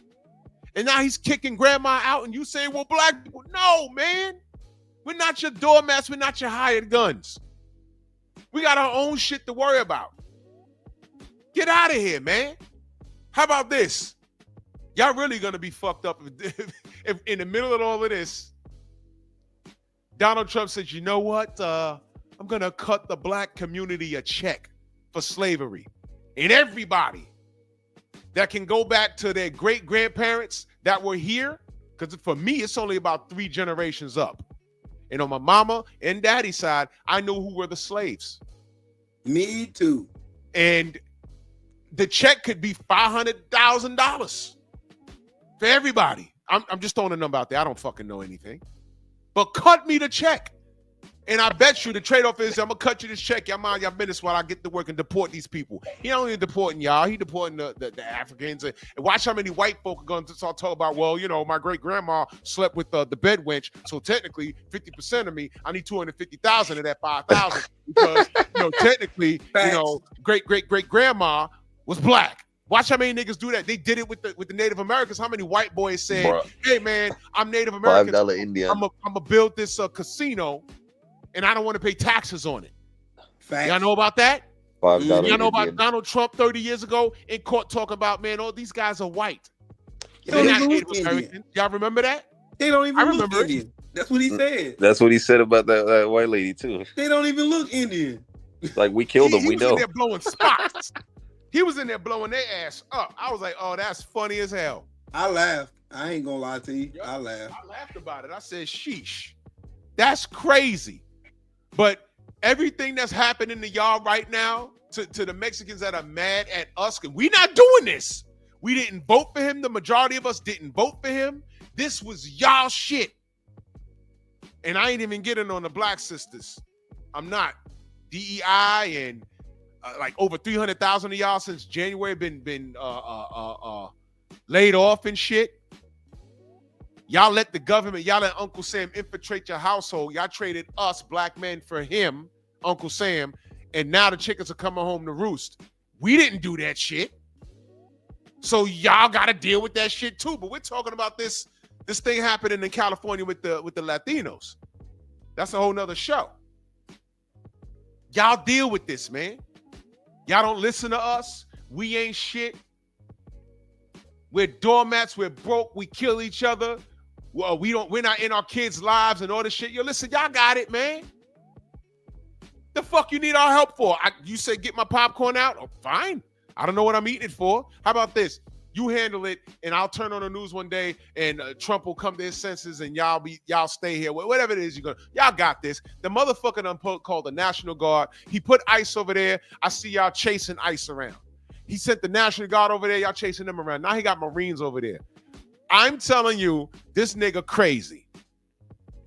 And now he's kicking grandma out and you say, well, black people. No, man. We're not your doormats. We're not your hired guns. We got our own shit to worry about. Get out of here, man. How about this? Y'all really gonna be fucked up if in the middle of all of this, Donald Trump says, you know what? I'm gonna cut the black community a check for slavery. And everybody that can go back to their great-grandparents that were here, because for me, it's only about 3 generations up. And on my mama and daddy's side, I know who were the slaves. Me too. And the check could be $500,000 for everybody. I'm just throwing a number out there. I don't fucking know anything. But cut me the check. And I bet you the trade-off is I'm going to cut you this check. Y'all mind y'all business while I get to work and deport these people. He don't even deporting y'all. He deporting the Africans. And watch how many white folk are going to start talking about, well, you know, my great-grandma slept with the bed wench. So technically, 50% of me, I need 250,000 of that 5,000 because, you know, technically, you know, great-great-great-grandma was black. Watch how many niggas do that. They did it with the Native Americans. How many white boys said, bruh, hey, man, I'm Native American. $5 Indian. I'm going to build this casino, and I don't want to pay taxes on it. Facts. Y'all know about that? $5 Y'all know about Donald Trump 30 years ago in court talking about, man, all these guys are white. They're not Native American. Y'all remember that? They don't even look remember Indian. That's what he said. That's what he said about that white lady, too. They don't even look Indian. Like, we killed them, we know. He was in there blowing spots. He was in there blowing their ass up. I was like, oh, that's funny as hell. I laughed. I ain't gonna lie to you. I laughed. I laughed about it. I said, sheesh. That's crazy. But everything that's happening to y'all right now, to the Mexicans that are mad at us, we're not doing this. We didn't vote for him. The majority of us didn't vote for him. This was y'all shit. And I ain't even getting on the black sisters. I'm not. DEI and like over 300,000 of y'all since January been laid off and shit. Y'all let the government, y'all let Uncle Sam infiltrate your household. Y'all traded us black men for him, Uncle Sam, and now the chickens are coming home to roost. We didn't do that shit. So y'all got to deal with that shit too. But we're talking about this thing happening in California with the Latinos. That's a whole nother show. Y'all deal with this, man. Y'all don't listen to us. We ain't shit. We're doormats. We're broke. We kill each other. Well, we're not in our kids' lives and all this shit. Yo, listen, y'all got it, man. The fuck you need our help for? You say get my popcorn out? Oh, fine. I don't know what I'm eating it for. How about this? You handle it, and I'll turn on the news one day, and Trump will come to his senses, and y'all stay here. Whatever it is y'all got this. The motherfucker done called the National Guard. He put ICE over there. I see y'all chasing ICE around. He sent the National Guard over there. Y'all chasing them around. Now he got Marines over there. I'm telling you, this nigga crazy.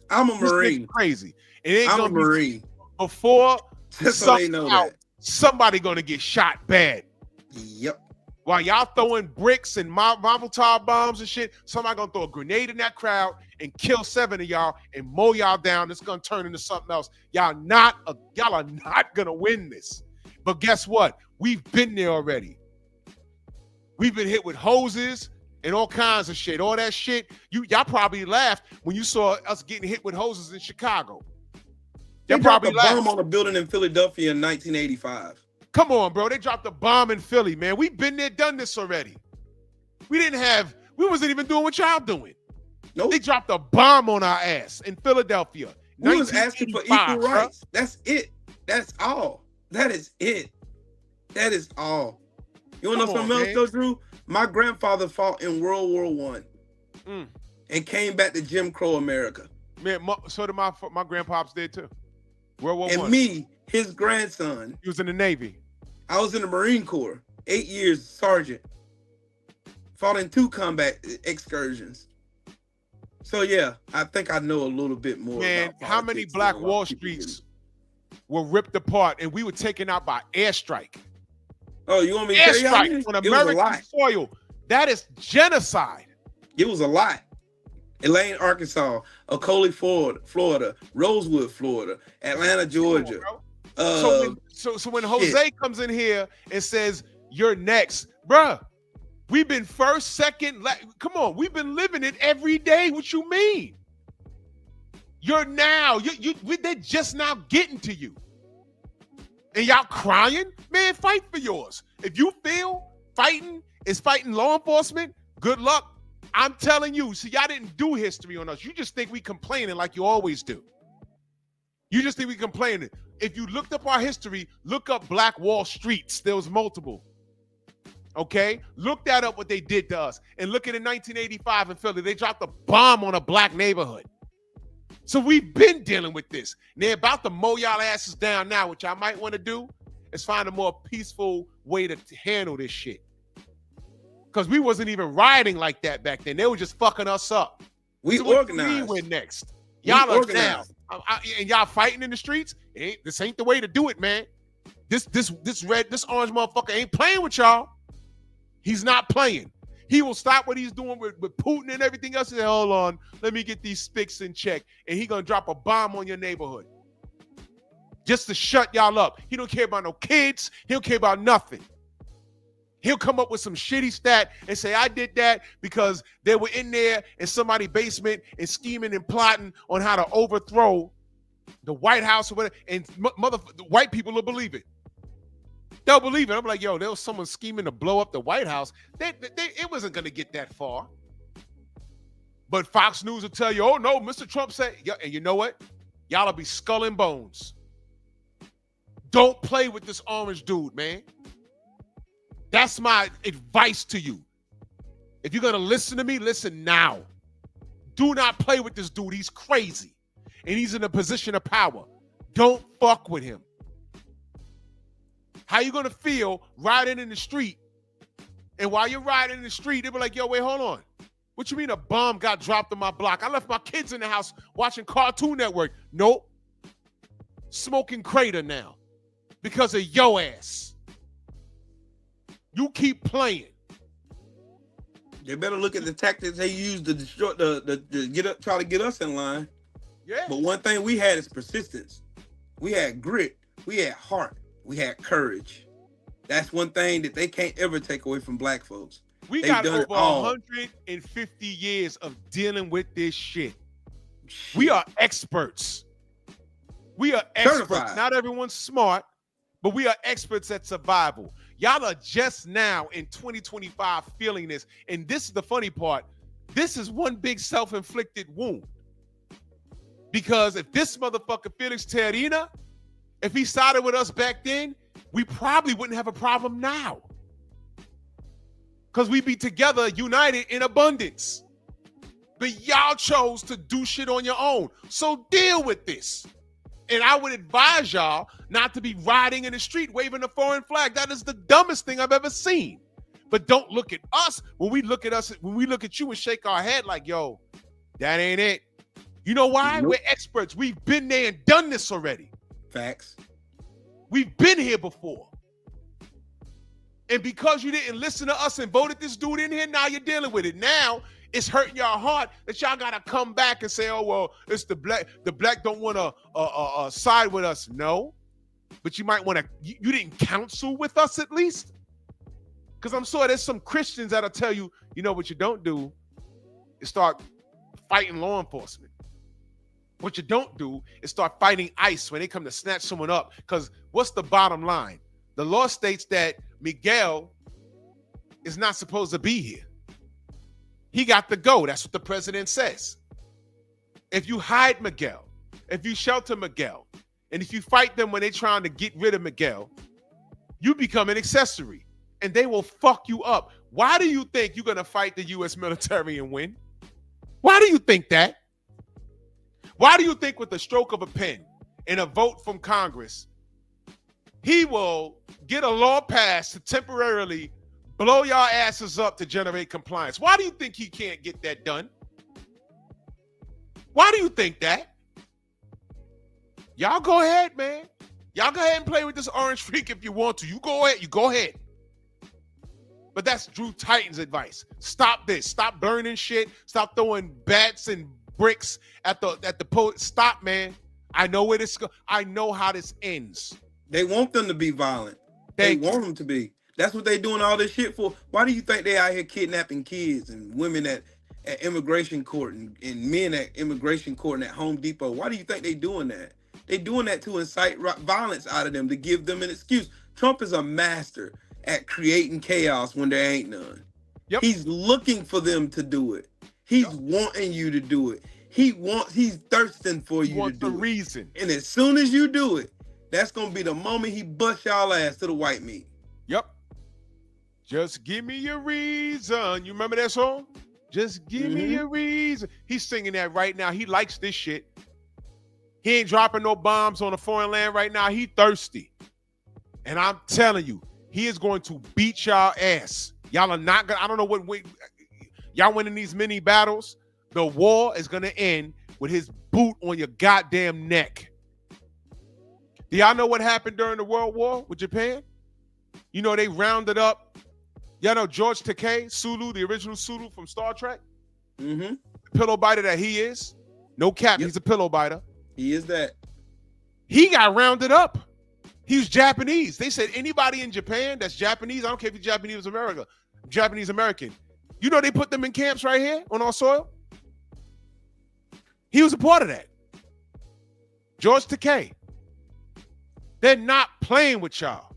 I'm a Marine. Crazy. It ain't I'm a gonna be Marine. before Just so they know that. somebody gonna get shot bad. Yep. While y'all throwing bricks and marble tile bombs and shit, somebody gonna throw a grenade in that crowd and kill 7 of y'all and mow y'all down. It's gonna turn into something else. Y'all are not gonna win this. But guess what? We've been there already. We've been hit with hoses and all kinds of shit. All that shit. Y'all probably laughed when you saw us getting hit with hoses in Chicago. They dropped a bomb on a building in Philadelphia in 1985. Come on, bro. They dropped a bomb in Philly, man. We've been there, done this already. We wasn't even doing what y'all doing. Nope. They dropped a bomb on our ass in Philadelphia. We was asking for equal rights. That's it. That's all. That is it. That is all. You want to know something else, though, Drew? My grandfather fought in World War I and came back to Jim Crow America. Man, so did my grandpops did too. World War I. And me, his grandson. He was in the Navy. I was in the Marine Corps, 8 years sergeant. Fought in 2 combat excursions. So yeah, I think I know a little bit more. Man, about how many Black Wall Streets were ripped apart and we were taken out by airstrike? Oh, you want me to tell you how many? On American soil. That is genocide. It was a lot. Elaine, Arkansas, Ocollie, Florida, Rosewood, Florida, Atlanta, Georgia. So when Jose comes in here and says, you're next, bruh, we've been first, second, come on, we've been living it every day. What you mean? You're now, they're just now getting to you. And y'all crying? Man, fight for yours. If you feel fighting is fighting law enforcement, good luck. I'm telling you, see, y'all didn't do history on us. You just think we complaining like you always do. You just think we complaining. If you looked up our history, look up Black Wall Streets. There was multiple. Okay? Look that up, what they did to us. And look at in 1985 in Philly, they dropped a bomb on a black neighborhood. So we've been dealing with this. And they're about to mow y'all asses down now. What y'all might want to do is find a more peaceful way to handle this shit. Because we wasn't even rioting like that back then. They were just fucking us up. We so organized. We went next. Y'all are down. And y'all fighting in the streets. This ain't the way to do it, man. This orange motherfucker ain't playing with y'all. He's not playing. He will stop what he's doing with Putin and everything else and say, hold on, let me get these spics in check. And he gonna drop a bomb on your neighborhood. Just to shut y'all up. He don't care about no kids. He don't care about nothing. He'll come up with some shitty stat and say, I did that because they were in there in somebody's basement and scheming and plotting on how to overthrow the White House or whatever. And the white people will believe it. They'll believe it. I'm like, yo, there was someone scheming to blow up the White House. It wasn't going to get that far. But Fox News will tell you, oh, no, Mr. Trump said, yeah, and you know what? Y'all will be skull and bones. Don't play with this orange dude, man. That's my advice to you. If you're going to listen to me, listen now. Do not play with this dude. He's crazy. And he's in a position of power. Don't fuck with him. How you going to feel riding in the street? And while you're riding in the street, they'll be like, yo, wait, hold on. What you mean a bomb got dropped on my block? I left my kids in the house watching Cartoon Network. Nope. Smoking Crater now. Because of yo ass. You keep playing. They better look at the tactics they use to destroy try to get us in line. Yeah. But one thing we had is persistence. We had grit. We had heart. We had courage. That's one thing that they can't ever take away from black folks. We got over 150 years of dealing with this shit. We are experts. We are experts. Certified. Not everyone's smart, but we are experts at survival. Y'all are just now in 2025 feeling this. And this is the funny part. This is one big self-inflicted wound. Because if this motherfucker Felix Terrina, if he sided with us back then, we probably wouldn't have a problem now. Because we'd be together, united in abundance. But y'all chose to do shit on your own. So deal with this. And I would advise y'all not to be riding in the street waving a foreign flag. That is the dumbest thing I've ever seen. But don't look at us when we look at you and shake our head like, yo, that ain't it. You know why? Nope. We're experts. We've been there and done this already. Facts. We've been here before. And because you didn't listen to us and voted this dude in here, now you're dealing with it. Now it's hurting your heart that y'all gotta come back and say, "Oh well, it's the black. The black don't want to side with us." No, but you might want to. You didn't counsel with us at least, because I'm sure there's some Christians that'll tell you, you know what you don't do is start fighting law enforcement. What you don't do is start fighting ICE when they come to snatch someone up. Because what's the bottom line? The law states that Miguel is not supposed to be here. He got to go. That's what the president says. If you hide Miguel, if you shelter Miguel, and if you fight them when they're trying to get rid of Miguel, you become an accessory, and they will fuck you up. Why do you think you're going to fight the U.S. military and win? Why do you think that? Why do you think with the stroke of a pen and a vote from Congress, he will get a law passed to temporarily blow y'all asses up to generate compliance? Why do you think he can't get that done? Why do you think that? Y'all go ahead, man. Y'all go ahead and play with this orange freak if you want to. You go ahead. You go ahead. But that's Drew Titan's advice. Stop this. Stop burning shit. Stop throwing bats and bricks at the post. Stop, man. I know where this. I know how this ends. They want them to be violent. They want them to be. That's what they doing all this shit for. Why do you think they out here kidnapping kids and women at immigration court and men at immigration court and at Home Depot? Why do you think they doing that? They doing that to incite violence out of them, to give them an excuse. Trump is a master at creating chaos when there ain't none. Yep. He's looking for them to do it. He's wanting you to do it. He's thirsting for you to do it. Reason. And as soon as you do it, that's gonna be the moment he bust y'all ass to the white meat. Yep. Just give me your reason. You remember that song? Just give me your reason. He's singing that right now. He likes this shit. He ain't dropping no bombs on a foreign land right now. He thirsty. And I'm telling you, he is going to beat y'all ass. Y'all are not gonna, I don't know what way, y'all winning these mini battles. The war is gonna end with his boot on your goddamn neck. Do y'all know what happened during the World War with Japan? You know, they rounded up, y'all know George Takei, Sulu, the original Sulu from Star Trek? The pillow biter that he is. No cap, he's a pillow biter. He is that. He got rounded up. He was Japanese. They said anybody in Japan that's Japanese, I don't care if you're Japanese America, Japanese American. You know they put them in camps right here on our soil? He was a part of that. George Takei. They're not playing with y'all.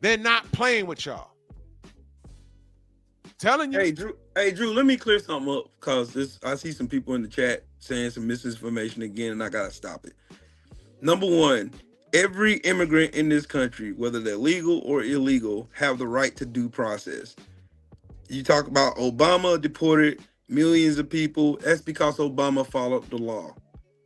They're not playing with y'all. Telling you. Hey, Drew, let me clear something up, because I see some people in the chat saying some misinformation again, and I gotta stop it. Number one, every immigrant in this country, whether they're legal or illegal, have the right to due process. You talk about Obama deported millions of people. That's because Obama followed the law.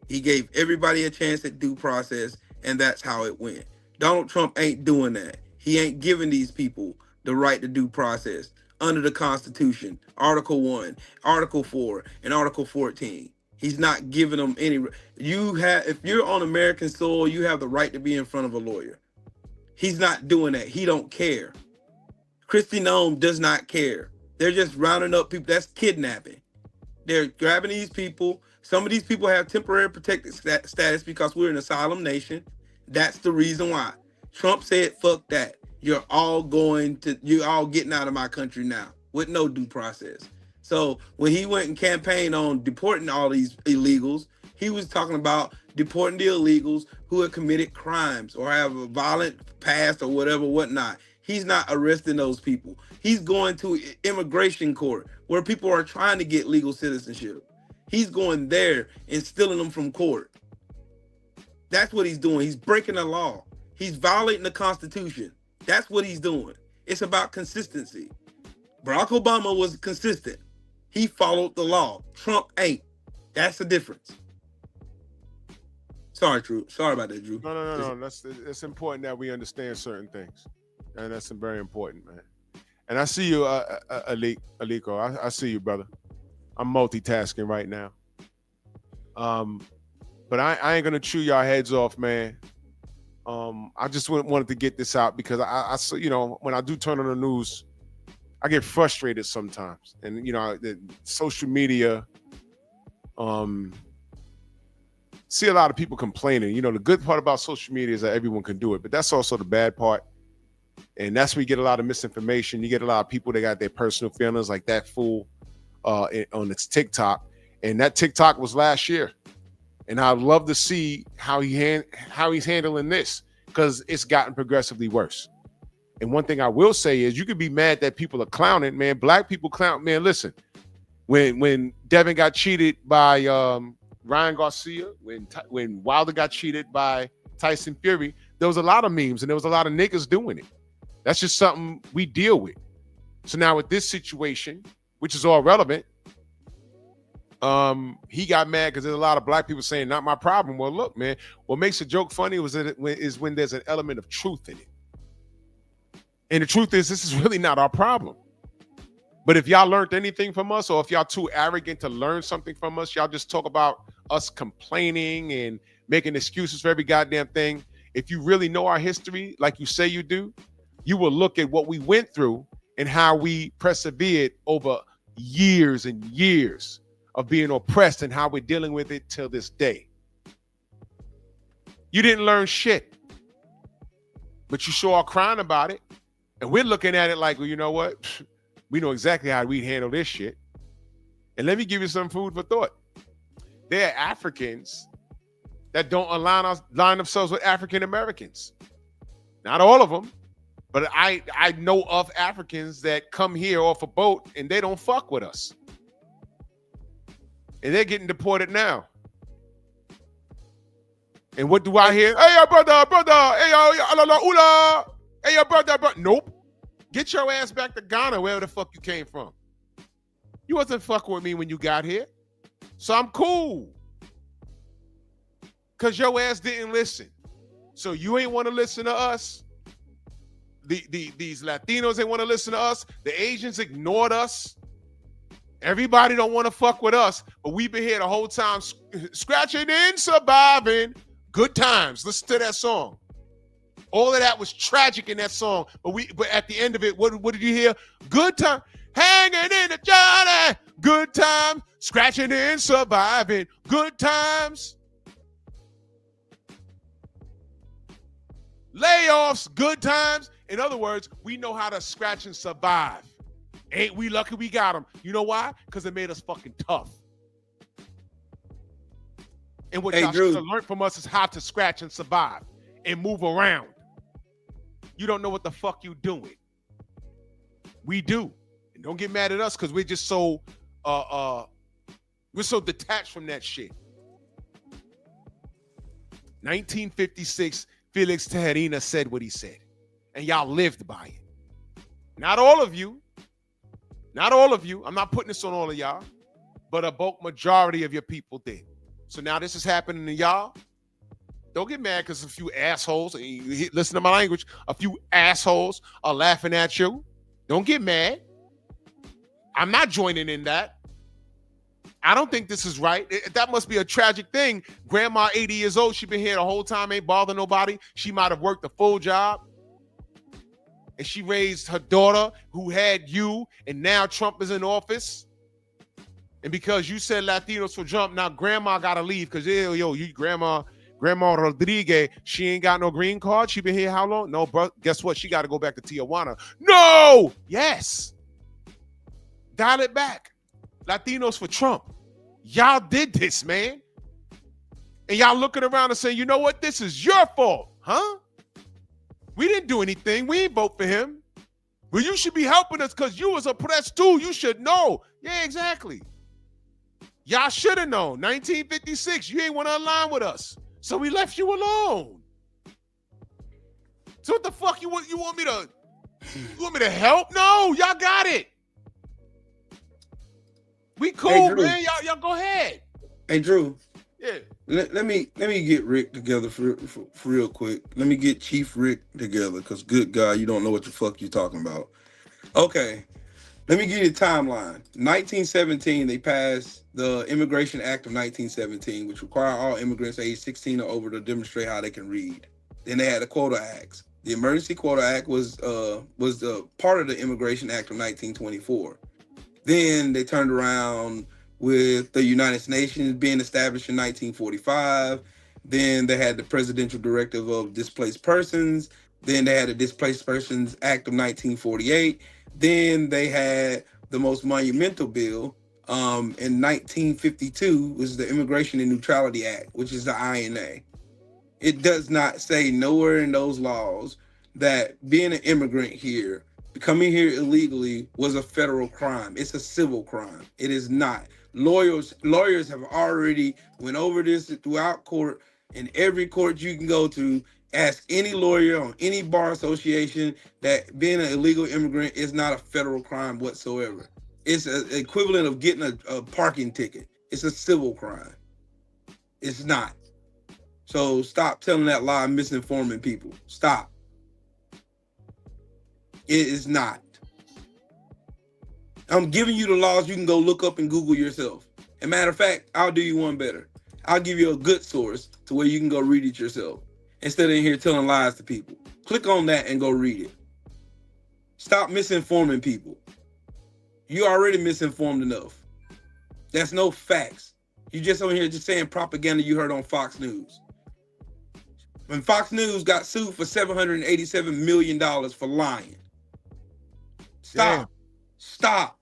He gave everybody a chance at due process, and that's how it went. Donald Trump ain't doing that. He ain't giving these people the right to due process under the Constitution, Article 1, Article 4, and Article 14. He's not giving them any. If you're on American soil, you have the right to be in front of a lawyer. He's not doing that. He don't care. Kristi Noem does not care. They're just rounding up people. That's kidnapping. They're grabbing these people. Some of these people have temporary protected status because we're an asylum nation. That's the reason why. Trump said, fuck that. You're all getting out of my country now with no due process. So when he went and campaigned on deporting all these illegals, he was talking about deporting the illegals who have committed crimes or have a violent past or whatnot. He's not arresting those people. He's going to immigration court where people are trying to get legal citizenship. He's going there and stealing them from court. That's what he's doing. He's breaking the law. He's violating the Constitution. That's what he's doing. It's about consistency. Barack Obama was consistent. He followed the law. Trump ain't. That's the difference. Sorry, Drew. Sorry about that, Drew. No. It's important that we understand certain things. And that's very important, man. And I see you, Aliko. I see you, brother. I'm multitasking right now. But I ain't gonna chew y'all heads off, man. I just wanted to get this out because I you know, when I do turn on the news, I get frustrated sometimes, and you know, the social media, see a lot of people complaining. You know, the good part about social media is that everyone can do it, but that's also the bad part, and that's where you get a lot of misinformation. You get a lot of people that got their personal feelings, like that fool on its TikTok, and that TikTok was last year. And I'd love to see how he's handling this, because it's gotten progressively worse. And one thing I will say is, you could be mad that people are clowning, man. Black people clown, man. Listen, when Devin got cheated by Ryan Garcia, when Wilder got cheated by Tyson Fury, there was a lot of memes and there was a lot of niggas doing it. That's just something we deal with. So now with this situation, which is all relevant, he got mad because there's a lot of black people saying, not my problem. Well, look, man, what makes a joke funny is when there's an element of truth in it. And the truth is, this is really not our problem. But if y'all learned anything from us, or if y'all too arrogant to learn something from us, y'all just talk about us complaining and making excuses for every goddamn thing. If you really know our history, like you say you do, you will look at what we went through and how we persevered over years and years of being oppressed, and how we're dealing with it till this day. You didn't learn shit, but you sure are crying about it. And we're looking at it like, well, you know what? We know exactly how we'd handle this shit. And let me give you some food for thought. There are Africans that don't line themselves with African Americans. Not all of them, but I know of Africans that come here off a boat and they don't fuck with us. And they're getting deported now. And what do I hear? Hey, brother. Hey, ula. Hey, brother. Nope. Get your ass back to Ghana, wherever the fuck you came from. You wasn't fucking with me when you got here. So I'm cool. Because your ass didn't listen. So you ain't want to listen to us. These Latinos ain't want to listen to us. The Asians ignored us. Everybody don't want to fuck with us, but we've been here the whole time scratching and surviving. Good times. Listen to that song. All of that was tragic in that song, but at the end of it, what did you hear? Good time, hanging in the Johnny. Good time, scratching and surviving. Good times. Layoffs, good times. In other words, we know how to scratch and survive. Ain't we lucky we got them? You know why? Because it made us fucking tough. And what y'all should have learned from us is how to scratch and survive and move around. You don't know what the fuck you doing. We do. And don't get mad at us because we're just so we're so detached from that shit. 1956, Felix Tejerina said what he said. And y'all lived by it. Not all of you. Not all of you. I'm not putting this on all of y'all. But a bulk majority of your people did. So now this is happening to y'all. Don't get mad because a few assholes, listen to my language, a few assholes are laughing at you. Don't get mad. I'm not joining in that. I don't think this is right. That must be a tragic thing. Grandma, 80 years old, she been here the whole time, ain't bothering nobody. She might have worked a full job. And she raised her daughter who had you, and now Trump is in office. And because you said Latinos for Trump, now grandma got to leave because, you Grandma Rodriguez, she ain't got no green card. She been here how long? No, bro, guess what? She got to go back to Tijuana. No! Yes! Dial it back. Latinos for Trump. Y'all did this, man. And y'all looking around and saying, you know what? This is your fault, huh? We didn't do anything. We ain't vote for him. Well, you should be helping us because you was oppressed too. You should know. Yeah, exactly. Y'all should have known. 1956, you ain't want to align with us. So we left you alone. So what the fuck you want me to help? No, y'all got it. We cool, hey, man. Y'all go ahead. Hey, Drew. Yeah. Let me get Rick together for real quick. Let me get Chief Rick together because good God, you don't know what the fuck you're talking about. Okay. Let me give you the timeline. 1917, they passed the Immigration Act of 1917, which required all immigrants age 16 or over to demonstrate how they can read. Then they had the Quota Acts. The Emergency Quota Act was the part of the Immigration Act of 1924. Then they turned around with the United Nations being established in 1945. Then they had the Presidential Directive of Displaced Persons. Then they had the Displaced Persons Act of 1948. Then they had the most monumental bill in 1952, was the Immigration and Neutrality Act, which is the INA. It does not say nowhere in those laws that being an immigrant here, coming here illegally, was a federal crime. It's a civil crime. It is not. Lawyers have already went over this throughout court. In every court you can go to, ask any lawyer on any bar association that being an illegal immigrant is not a federal crime whatsoever. It's an equivalent of getting a parking ticket. It's a civil crime. It's not. So stop telling that lie and misinforming people. Stop. It is not. I'm giving you the laws you can go look up and Google yourself. As a matter of fact, I'll do you one better. I'll give you a good source to where you can go read it yourself instead of in here telling lies to people. Click on that and go read it. Stop misinforming people. You already misinformed enough. That's no facts. You just on here just saying propaganda you heard on Fox News. When Fox News got sued for $787 million for lying. Stop. Damn. Stop.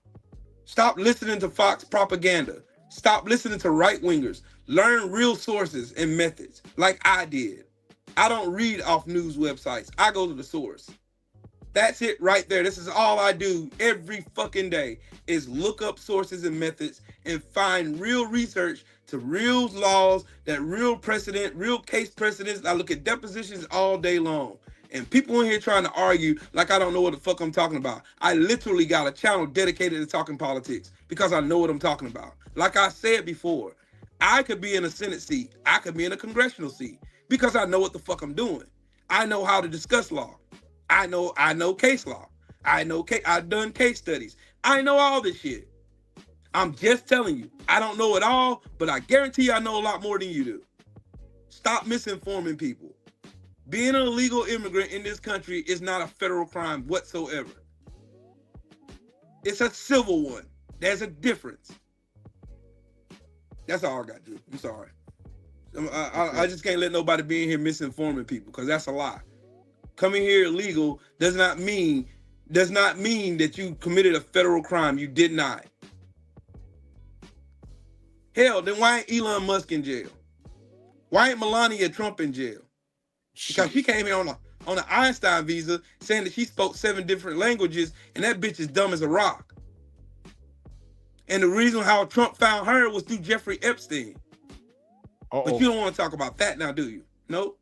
Stop listening to Fox propaganda. Stop listening to right-wingers. Learn real sources and methods like I did. I don't read off news websites. I go to the source. That's it right there. This is all I do every fucking day is look up sources and methods and find real research to real laws, that real precedent, real case precedents. I look at depositions all day long. And people in here trying to argue like I don't know what the fuck I'm talking about. I literally got a channel dedicated to talking politics because I know what I'm talking about. Like I said before, I could be in a Senate seat. I could be in a congressional seat because I know what the fuck I'm doing. I know how to discuss law. I know case law. I've done case studies. I know all this shit. I'm just telling you, I don't know it all, but I guarantee you I know a lot more than you do. Stop misinforming people. Being an illegal immigrant in this country is not a federal crime whatsoever. It's a civil one. There's a difference. That's all I got to do. I'm sorry. I just can't let nobody be in here misinforming people because that's a lie. Coming here illegal does not mean that you committed a federal crime. You did not. Hell, then why ain't Elon Musk in jail? Why ain't Melania Trump in jail? Because she came here on an Einstein visa saying that she spoke 7 different languages and that bitch is dumb as a rock. And the reason how Trump found her was through Jeffrey Epstein. But you don't want to talk about that now, do you? Nope.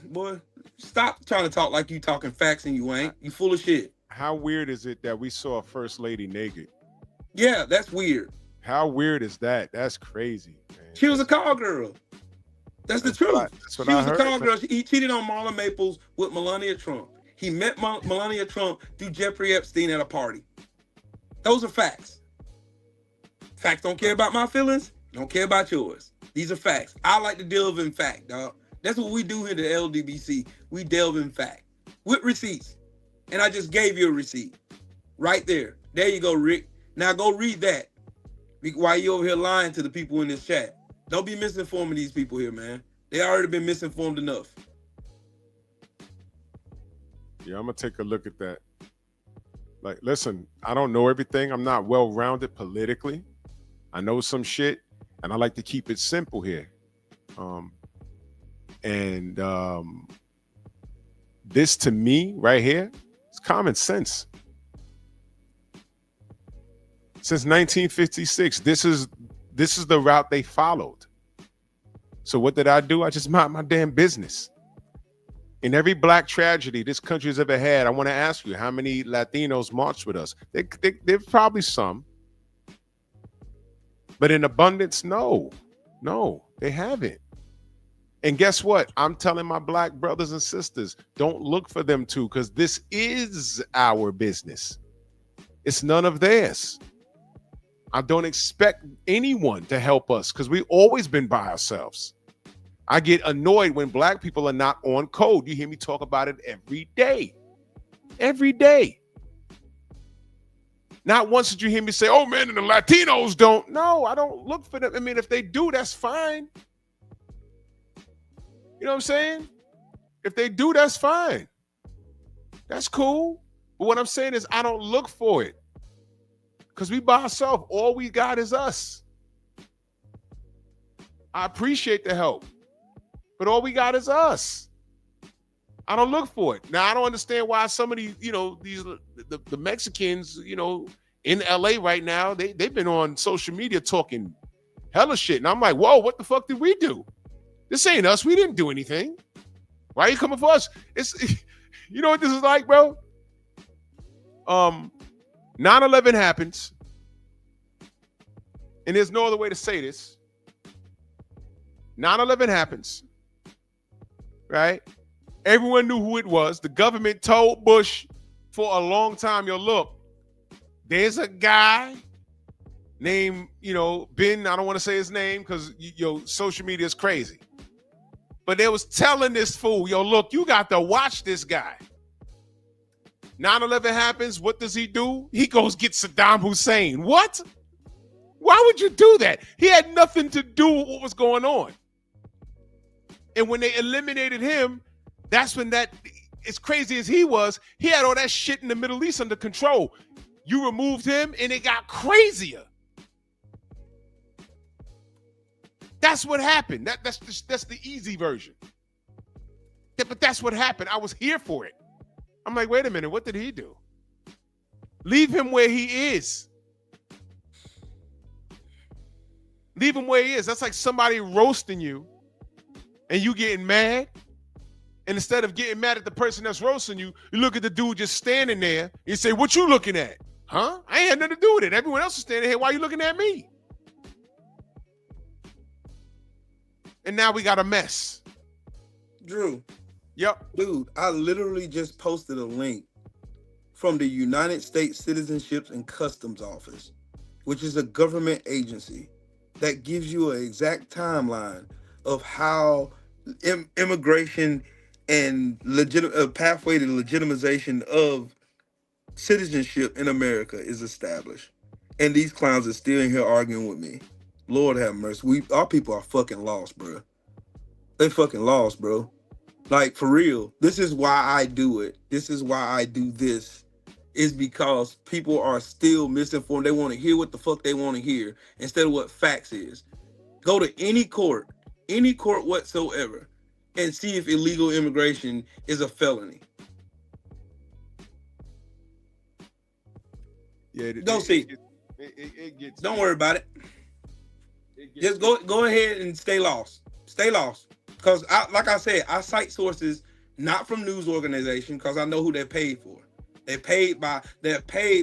Boy, stop trying to talk like you talking facts and you ain't. You full of shit. How weird is it that we saw a first lady naked? Yeah, that's weird. How weird is that? That's crazy, man. She was a call girl. That's the truth. That's what She I was heard. a call girl. He cheated on Marla Maples with Melania Trump. He met Melania Trump through Jeffrey Epstein at a party. Those are facts. Facts don't care about my feelings. Don't care about yours. These are facts. I like to delve in fact, dog. That's what we do here at the LDBC. We delve in fact with receipts. And I just gave you a receipt right there. There you go, Rick. Now go read that while you over here lying to the people in this chat. Don't be misinforming these people here, man. They already been misinformed enough. Yeah, I'm gonna take a look at that. Like, listen, I don't know everything. I'm not well-rounded politically. I know some shit, and I like to keep it simple here. This to me right here is common sense. Since 1956, this is the route they followed. So what did I do? I just mind my damn business. In every black tragedy this country's ever had, I want to ask you, how many Latinos marched with us? There's probably some. But in abundance, no, they haven't. And guess what? I'm telling my black brothers and sisters, don't look for them to, because this is our business. It's none of theirs. I don't expect anyone to help us because we've always been by ourselves. I get annoyed when black people are not on code. You hear me talk about it every day. Every day. Not once did you hear me say, oh man, and the Latinos don't. No, I don't look for them. I mean, if they do, that's fine. You know what I'm saying? If they do, that's fine. That's cool. But what I'm saying is I don't look for it. Because we by ourselves. All we got is us. I appreciate the help. But all we got is us. I don't look for it. Now, I don't understand why some of these, the Mexicans, in LA right now, they've been on social media talking hella shit. And I'm like, whoa, what the fuck did we do? This ain't us. We didn't do anything. Why are you coming for us? You know what this is like, bro? 9/11 happens. And there's no other way to say this. 9/11 happens. Right? Everyone knew who it was. The government told Bush for a long time, look, there's a guy named, Ben, I don't want to say his name because, social media is crazy. But they was telling this fool, look, you got to watch this guy. 9/11 happens. What does he do? He goes get Saddam Hussein. What? Why would you do that? He had nothing to do with what was going on. And when they eliminated him, that's when as crazy as he was, he had all that shit in the Middle East under control. You removed him and it got crazier. That's what happened. That's the easy version. But that's what happened. I was here for it. I'm like, wait a minute, what did he do? Leave him where he is. Leave him where he is. That's like somebody roasting you and you getting mad. And instead of getting mad at the person that's roasting you, you look at the dude just standing there and you say, what you looking at? Huh? I ain't had nothing to do with it. Everyone else is standing here. Why are you looking at me? And now we got a mess. Drew. Yep. Dude, I literally just posted a link from the United States Citizenship and Customs Office, which is a government agency that gives you an exact timeline of how immigration and pathway to legitimization of citizenship in America is established. And these clowns are still in here arguing with me. Lord have mercy. Our people are fucking lost, bro. They fucking lost, bro. Like, for real. This is why I do it. This is why I do this. Is because people are still misinformed. They want to hear what the fuck they want to hear instead of what facts is. Go to any court whatsoever, and see if illegal immigration is a felony. Yeah, go see. It gets. Don't worry about it. Just go ahead and stay lost. Stay lost. Because, like I said, I cite sources not from news organizations because I know who they're paid for. They're paid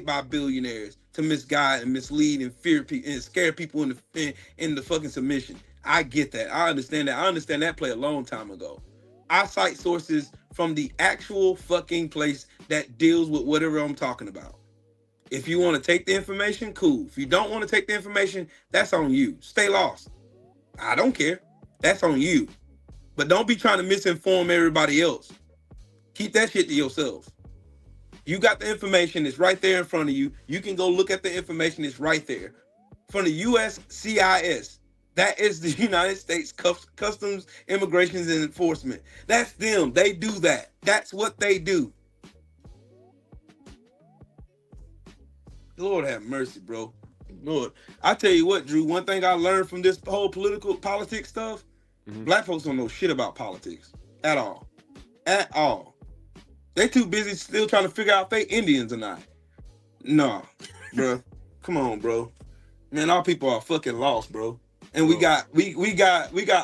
by billionaires to misguide and mislead and fear people and scare people in the fucking submission. I get that. I understand that. I understand that play a long time ago. I cite sources from the actual fucking place that deals with whatever I'm talking about. If you want to take the information, cool. If you don't want to take the information, that's on you. Stay lost. I don't care. That's on you. But don't be trying to misinform everybody else. Keep that shit to yourself. You got the information. It's right there in front of you. You can go look at the information. It's right there. From the USCIS. That is the United States Customs, Immigration, and Enforcement. That's them. They do that. That's what they do. Lord have mercy, bro. Lord. I tell you what, Drew, one thing I learned from this whole politics stuff, black folks don't know shit about politics. At all. At all. They too busy still trying to figure out if they Indians or not. No, bro. Come on, bro. Man, our people are fucking lost, bro. And we got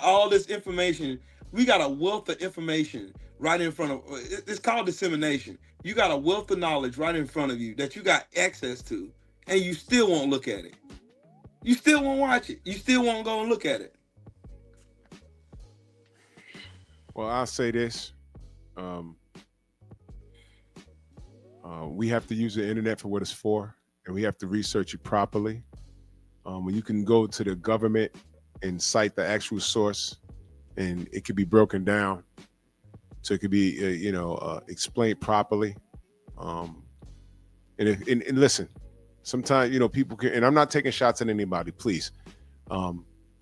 all this information. We got a wealth of information right in front of. It's called dissemination. You got a wealth of knowledge right in front of you that you got access to, and you still won't look at it. You still won't watch it. You still won't go and look at it. Well, I'll say this. We have to use the internet for what it's for, and we have to research it properly. When you can go to the government and cite the actual source, and it could be broken down, so it could be explained properly. And listen, sometimes people can, and I'm not taking shots at anybody, please.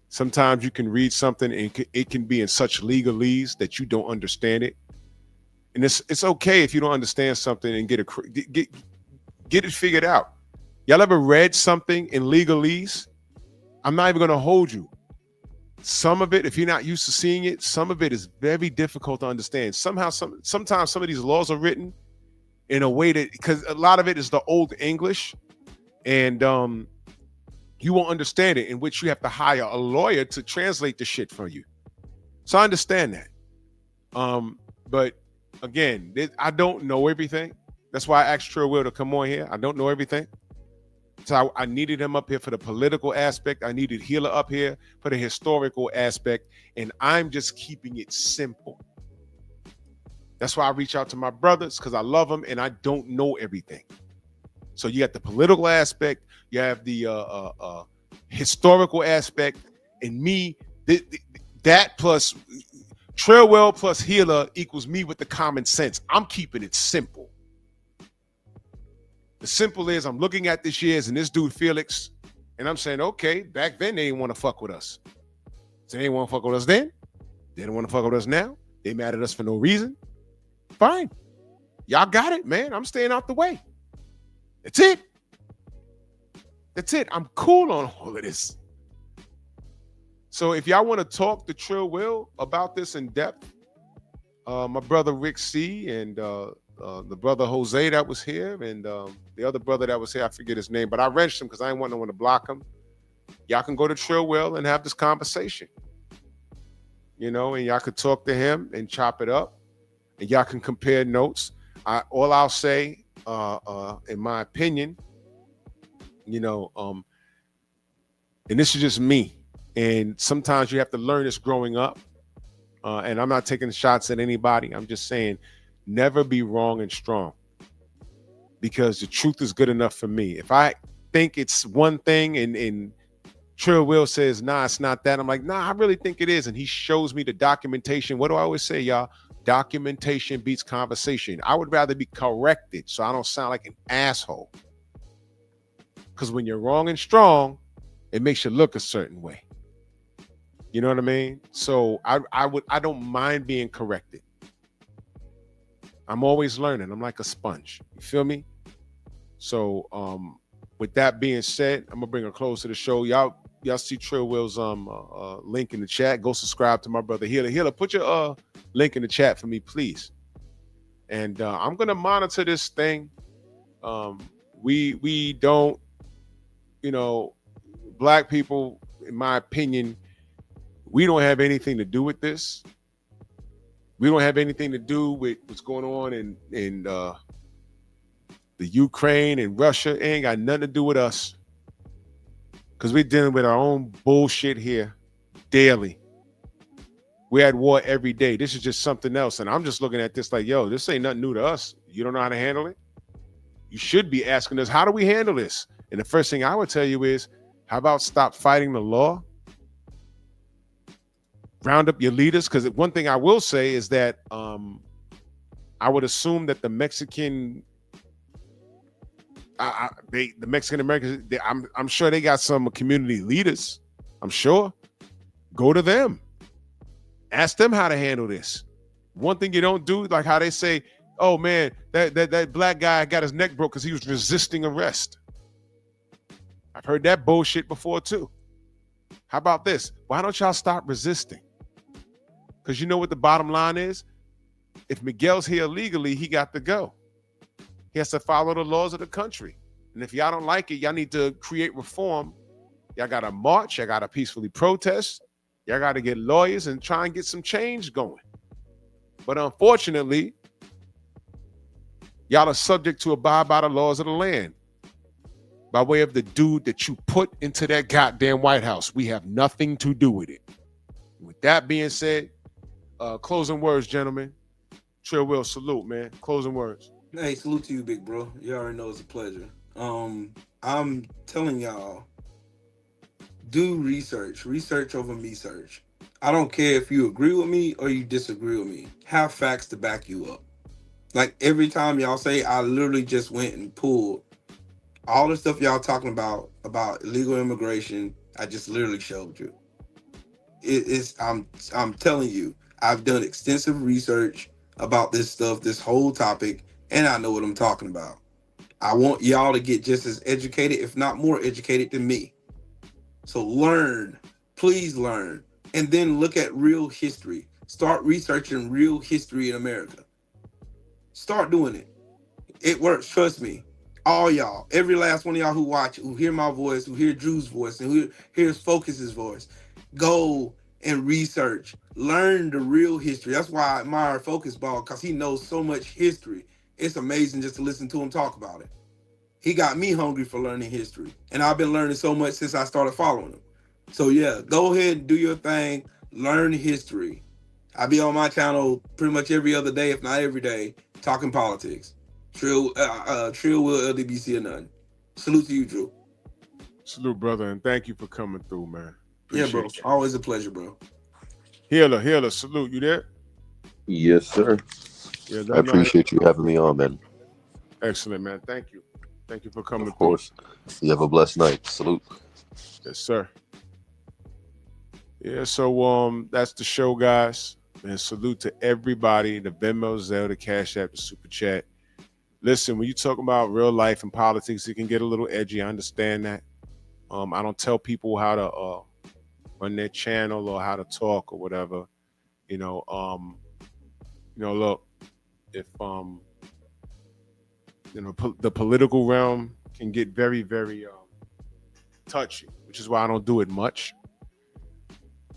Sometimes you can read something and it can be in such legalese that you don't understand it, and it's okay if you don't understand something and get it figured out. Y'all ever read something in legalese? I'm not even going to hold you. Some of it, if you're not used to seeing it, some of it is very difficult to understand. Sometimes some of these laws are written in a way that, because a lot of it is the old English, and you won't understand it, in which you have to hire a lawyer to translate the shit for you. So I understand that. But again, I don't know everything. That's why I asked Trill Will to come on here. I don't know everything. So I needed him up here for the political aspect. I needed Healer up here for the historical aspect. And I'm just keeping it simple. That's why I reach out to my brothers, because I love them and I don't know everything. So you got the political aspect, you have the historical aspect, and me, that plus Trailwell plus Healer equals me with the common sense. I'm keeping it simple. The simple is I'm looking at this year's and this dude Felix, and I'm saying, okay, back then they didn't want to fuck with us. So they didn't want to fuck with us then. They didn't want to fuck with us now. They mad at us for no reason. Fine. Y'all got it, man. I'm staying out the way. That's it. That's it. I'm cool on all of this. So if y'all want to talk to Trill Will about this in depth, my brother Rick C and the brother Jose that was here, and the other brother that was here, I forget his name, but I wrenched him because I didn't want no one to block him. Y'all can go to Trill Will and have this conversation, and y'all could talk to him and chop it up, and y'all can compare notes. All I'll say, in my opinion, and this is just me, and sometimes you have to learn this growing up, and I'm not taking shots at anybody. I'm just saying, never be wrong and strong, because the truth is good enough for me. If I think it's one thing and Trill Will says, nah, it's not that, I'm like, nah, I really think it is. And he shows me the documentation. What do I always say, y'all? Documentation beats conversation. I would rather be corrected so I don't sound like an asshole. Because when you're wrong and strong, it makes you look a certain way. You know what I mean? So I don't mind being corrected. I'm always learning. I'm like a sponge. You feel me? So with that being said, I'm gonna bring a close to the show. Y'all see Trill Will's link in the chat. Go subscribe to my brother Healer. Healer, put your link in the chat for me, please. And I'm gonna monitor this thing. We don't, black people, in my opinion, we don't have anything to do with this. We don't have anything to do with what's going on in the Ukraine and Russia. It ain't got nothing to do with us, because we're dealing with our own bullshit here daily. We're at war every day. This is just something else. And I'm just looking at this like, yo, this ain't nothing new to us. You don't know how to handle it? You should be asking us, how do we handle this? And the first thing I would tell you is, how about stop fighting the law? Round up your leaders, because one thing I will say is that I would assume that the Mexican, the Mexican Americans, I'm sure they got some community leaders. I'm sure. Go to them. Ask them how to handle this. One thing you don't do, like how they say, oh man, that black guy got his neck broke because he was resisting arrest. I've heard that bullshit before too. How about this? Why don't y'all stop resisting? Because you know what the bottom line is? If Miguel's here illegally, he got to go. He has to follow the laws of the country. And if y'all don't like it, y'all need to create reform. Y'all got to march. Y'all got to peacefully protest. Y'all got to get lawyers and try and get some change going. But unfortunately, y'all are subject to abide by the laws of the land by way of the dude that you put into that goddamn White House. We have nothing to do with it. With that being said, closing words, gentlemen. Trill Will, salute, man. Closing words. Hey, salute to you, big bro. You already know it's a pleasure. I'm telling y'all, do research over me search. I don't care if you agree with me or you disagree with me. Have facts to back you up. Like every time y'all say, I literally just went and pulled all the stuff y'all talking about illegal immigration. I just literally showed you. I'm telling you, I've done extensive research about this stuff, this whole topic, and I know what I'm talking about. I want y'all to get just as educated, if not more educated than me. So learn, please learn, and then look at real history. Start researching real history in America. Start doing it. It works, trust me. All y'all, every last one of y'all who watch, who hear my voice, who hear Drew's voice, and who hears Focus's voice, go and research. Learn the real history. That's why I admire Focus Ball, because he knows so much history. It's amazing just to listen to him talk about it. He got me hungry for learning history. And I've been learning so much since I started following him. So yeah, go ahead and do your thing. Learn history. I be on my channel pretty much every other day, if not every day, talking politics. Trill will LDBC or nothing. Salute to you, Drew. Salute, brother, and thank you for coming through, man. Yeah, Appreciate bro. you. Always a pleasure, bro. Healer, salute. You there? Yes, sir. Yeah, I appreciate you having me on, man. Excellent, man. Thank you. Thank you for coming Of course. You have a blessed night. Salute. Yes, sir. Yeah, so that's the show, guys. And salute to everybody, the Venmo, Zelle, the Cash App, the Super Chat. Listen, when you talk about real life and politics, it can get a little edgy. I understand that. I don't tell people how to run their channel or how to talk or whatever. Look, if the political realm can get very, very touchy, which is why I don't do it much.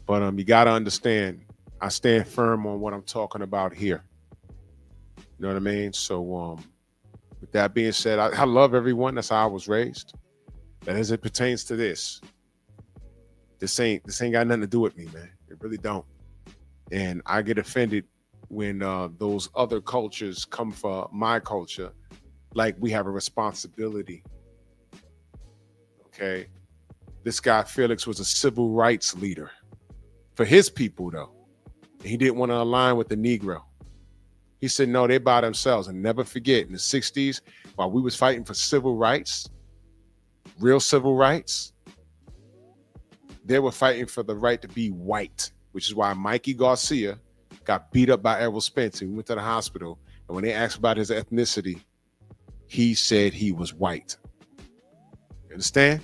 But you got to understand, I stand firm on what I'm talking about here. You know what I mean? So with that being said, I love everyone. That's how I was raised. But as it pertains to this ain't got nothing to do with me, man. It really don't. And I get offended when those other cultures come for my culture like we have a responsibility. Okay? This guy, Felix, was a civil rights leader for his people, though. He didn't want to align with the Negro. He said, no, they're by themselves. And never forget, in the 60s, while we was fighting for civil rights, real civil rights, they were fighting for the right to be white, which is why Mikey Garcia got beat up by Errol Spencer. We went to the hospital, and when they asked about his ethnicity, he said he was white. You understand?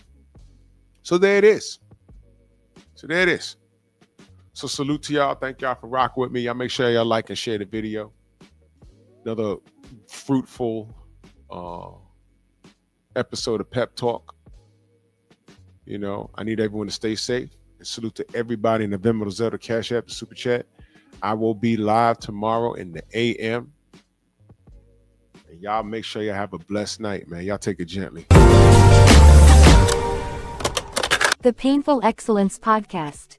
So there it is. So salute to y'all. Thank y'all for rocking with me. Y'all make sure y'all like and share the video. Another fruitful episode of Pep Talk. I need everyone to stay safe. And salute to everybody in the Venmo, Zelle, Cash App, the Super Chat. I will be live tomorrow in the AM. And y'all make sure y'all have a blessed night, man. Y'all take it gently. The Painful Excellence Podcast.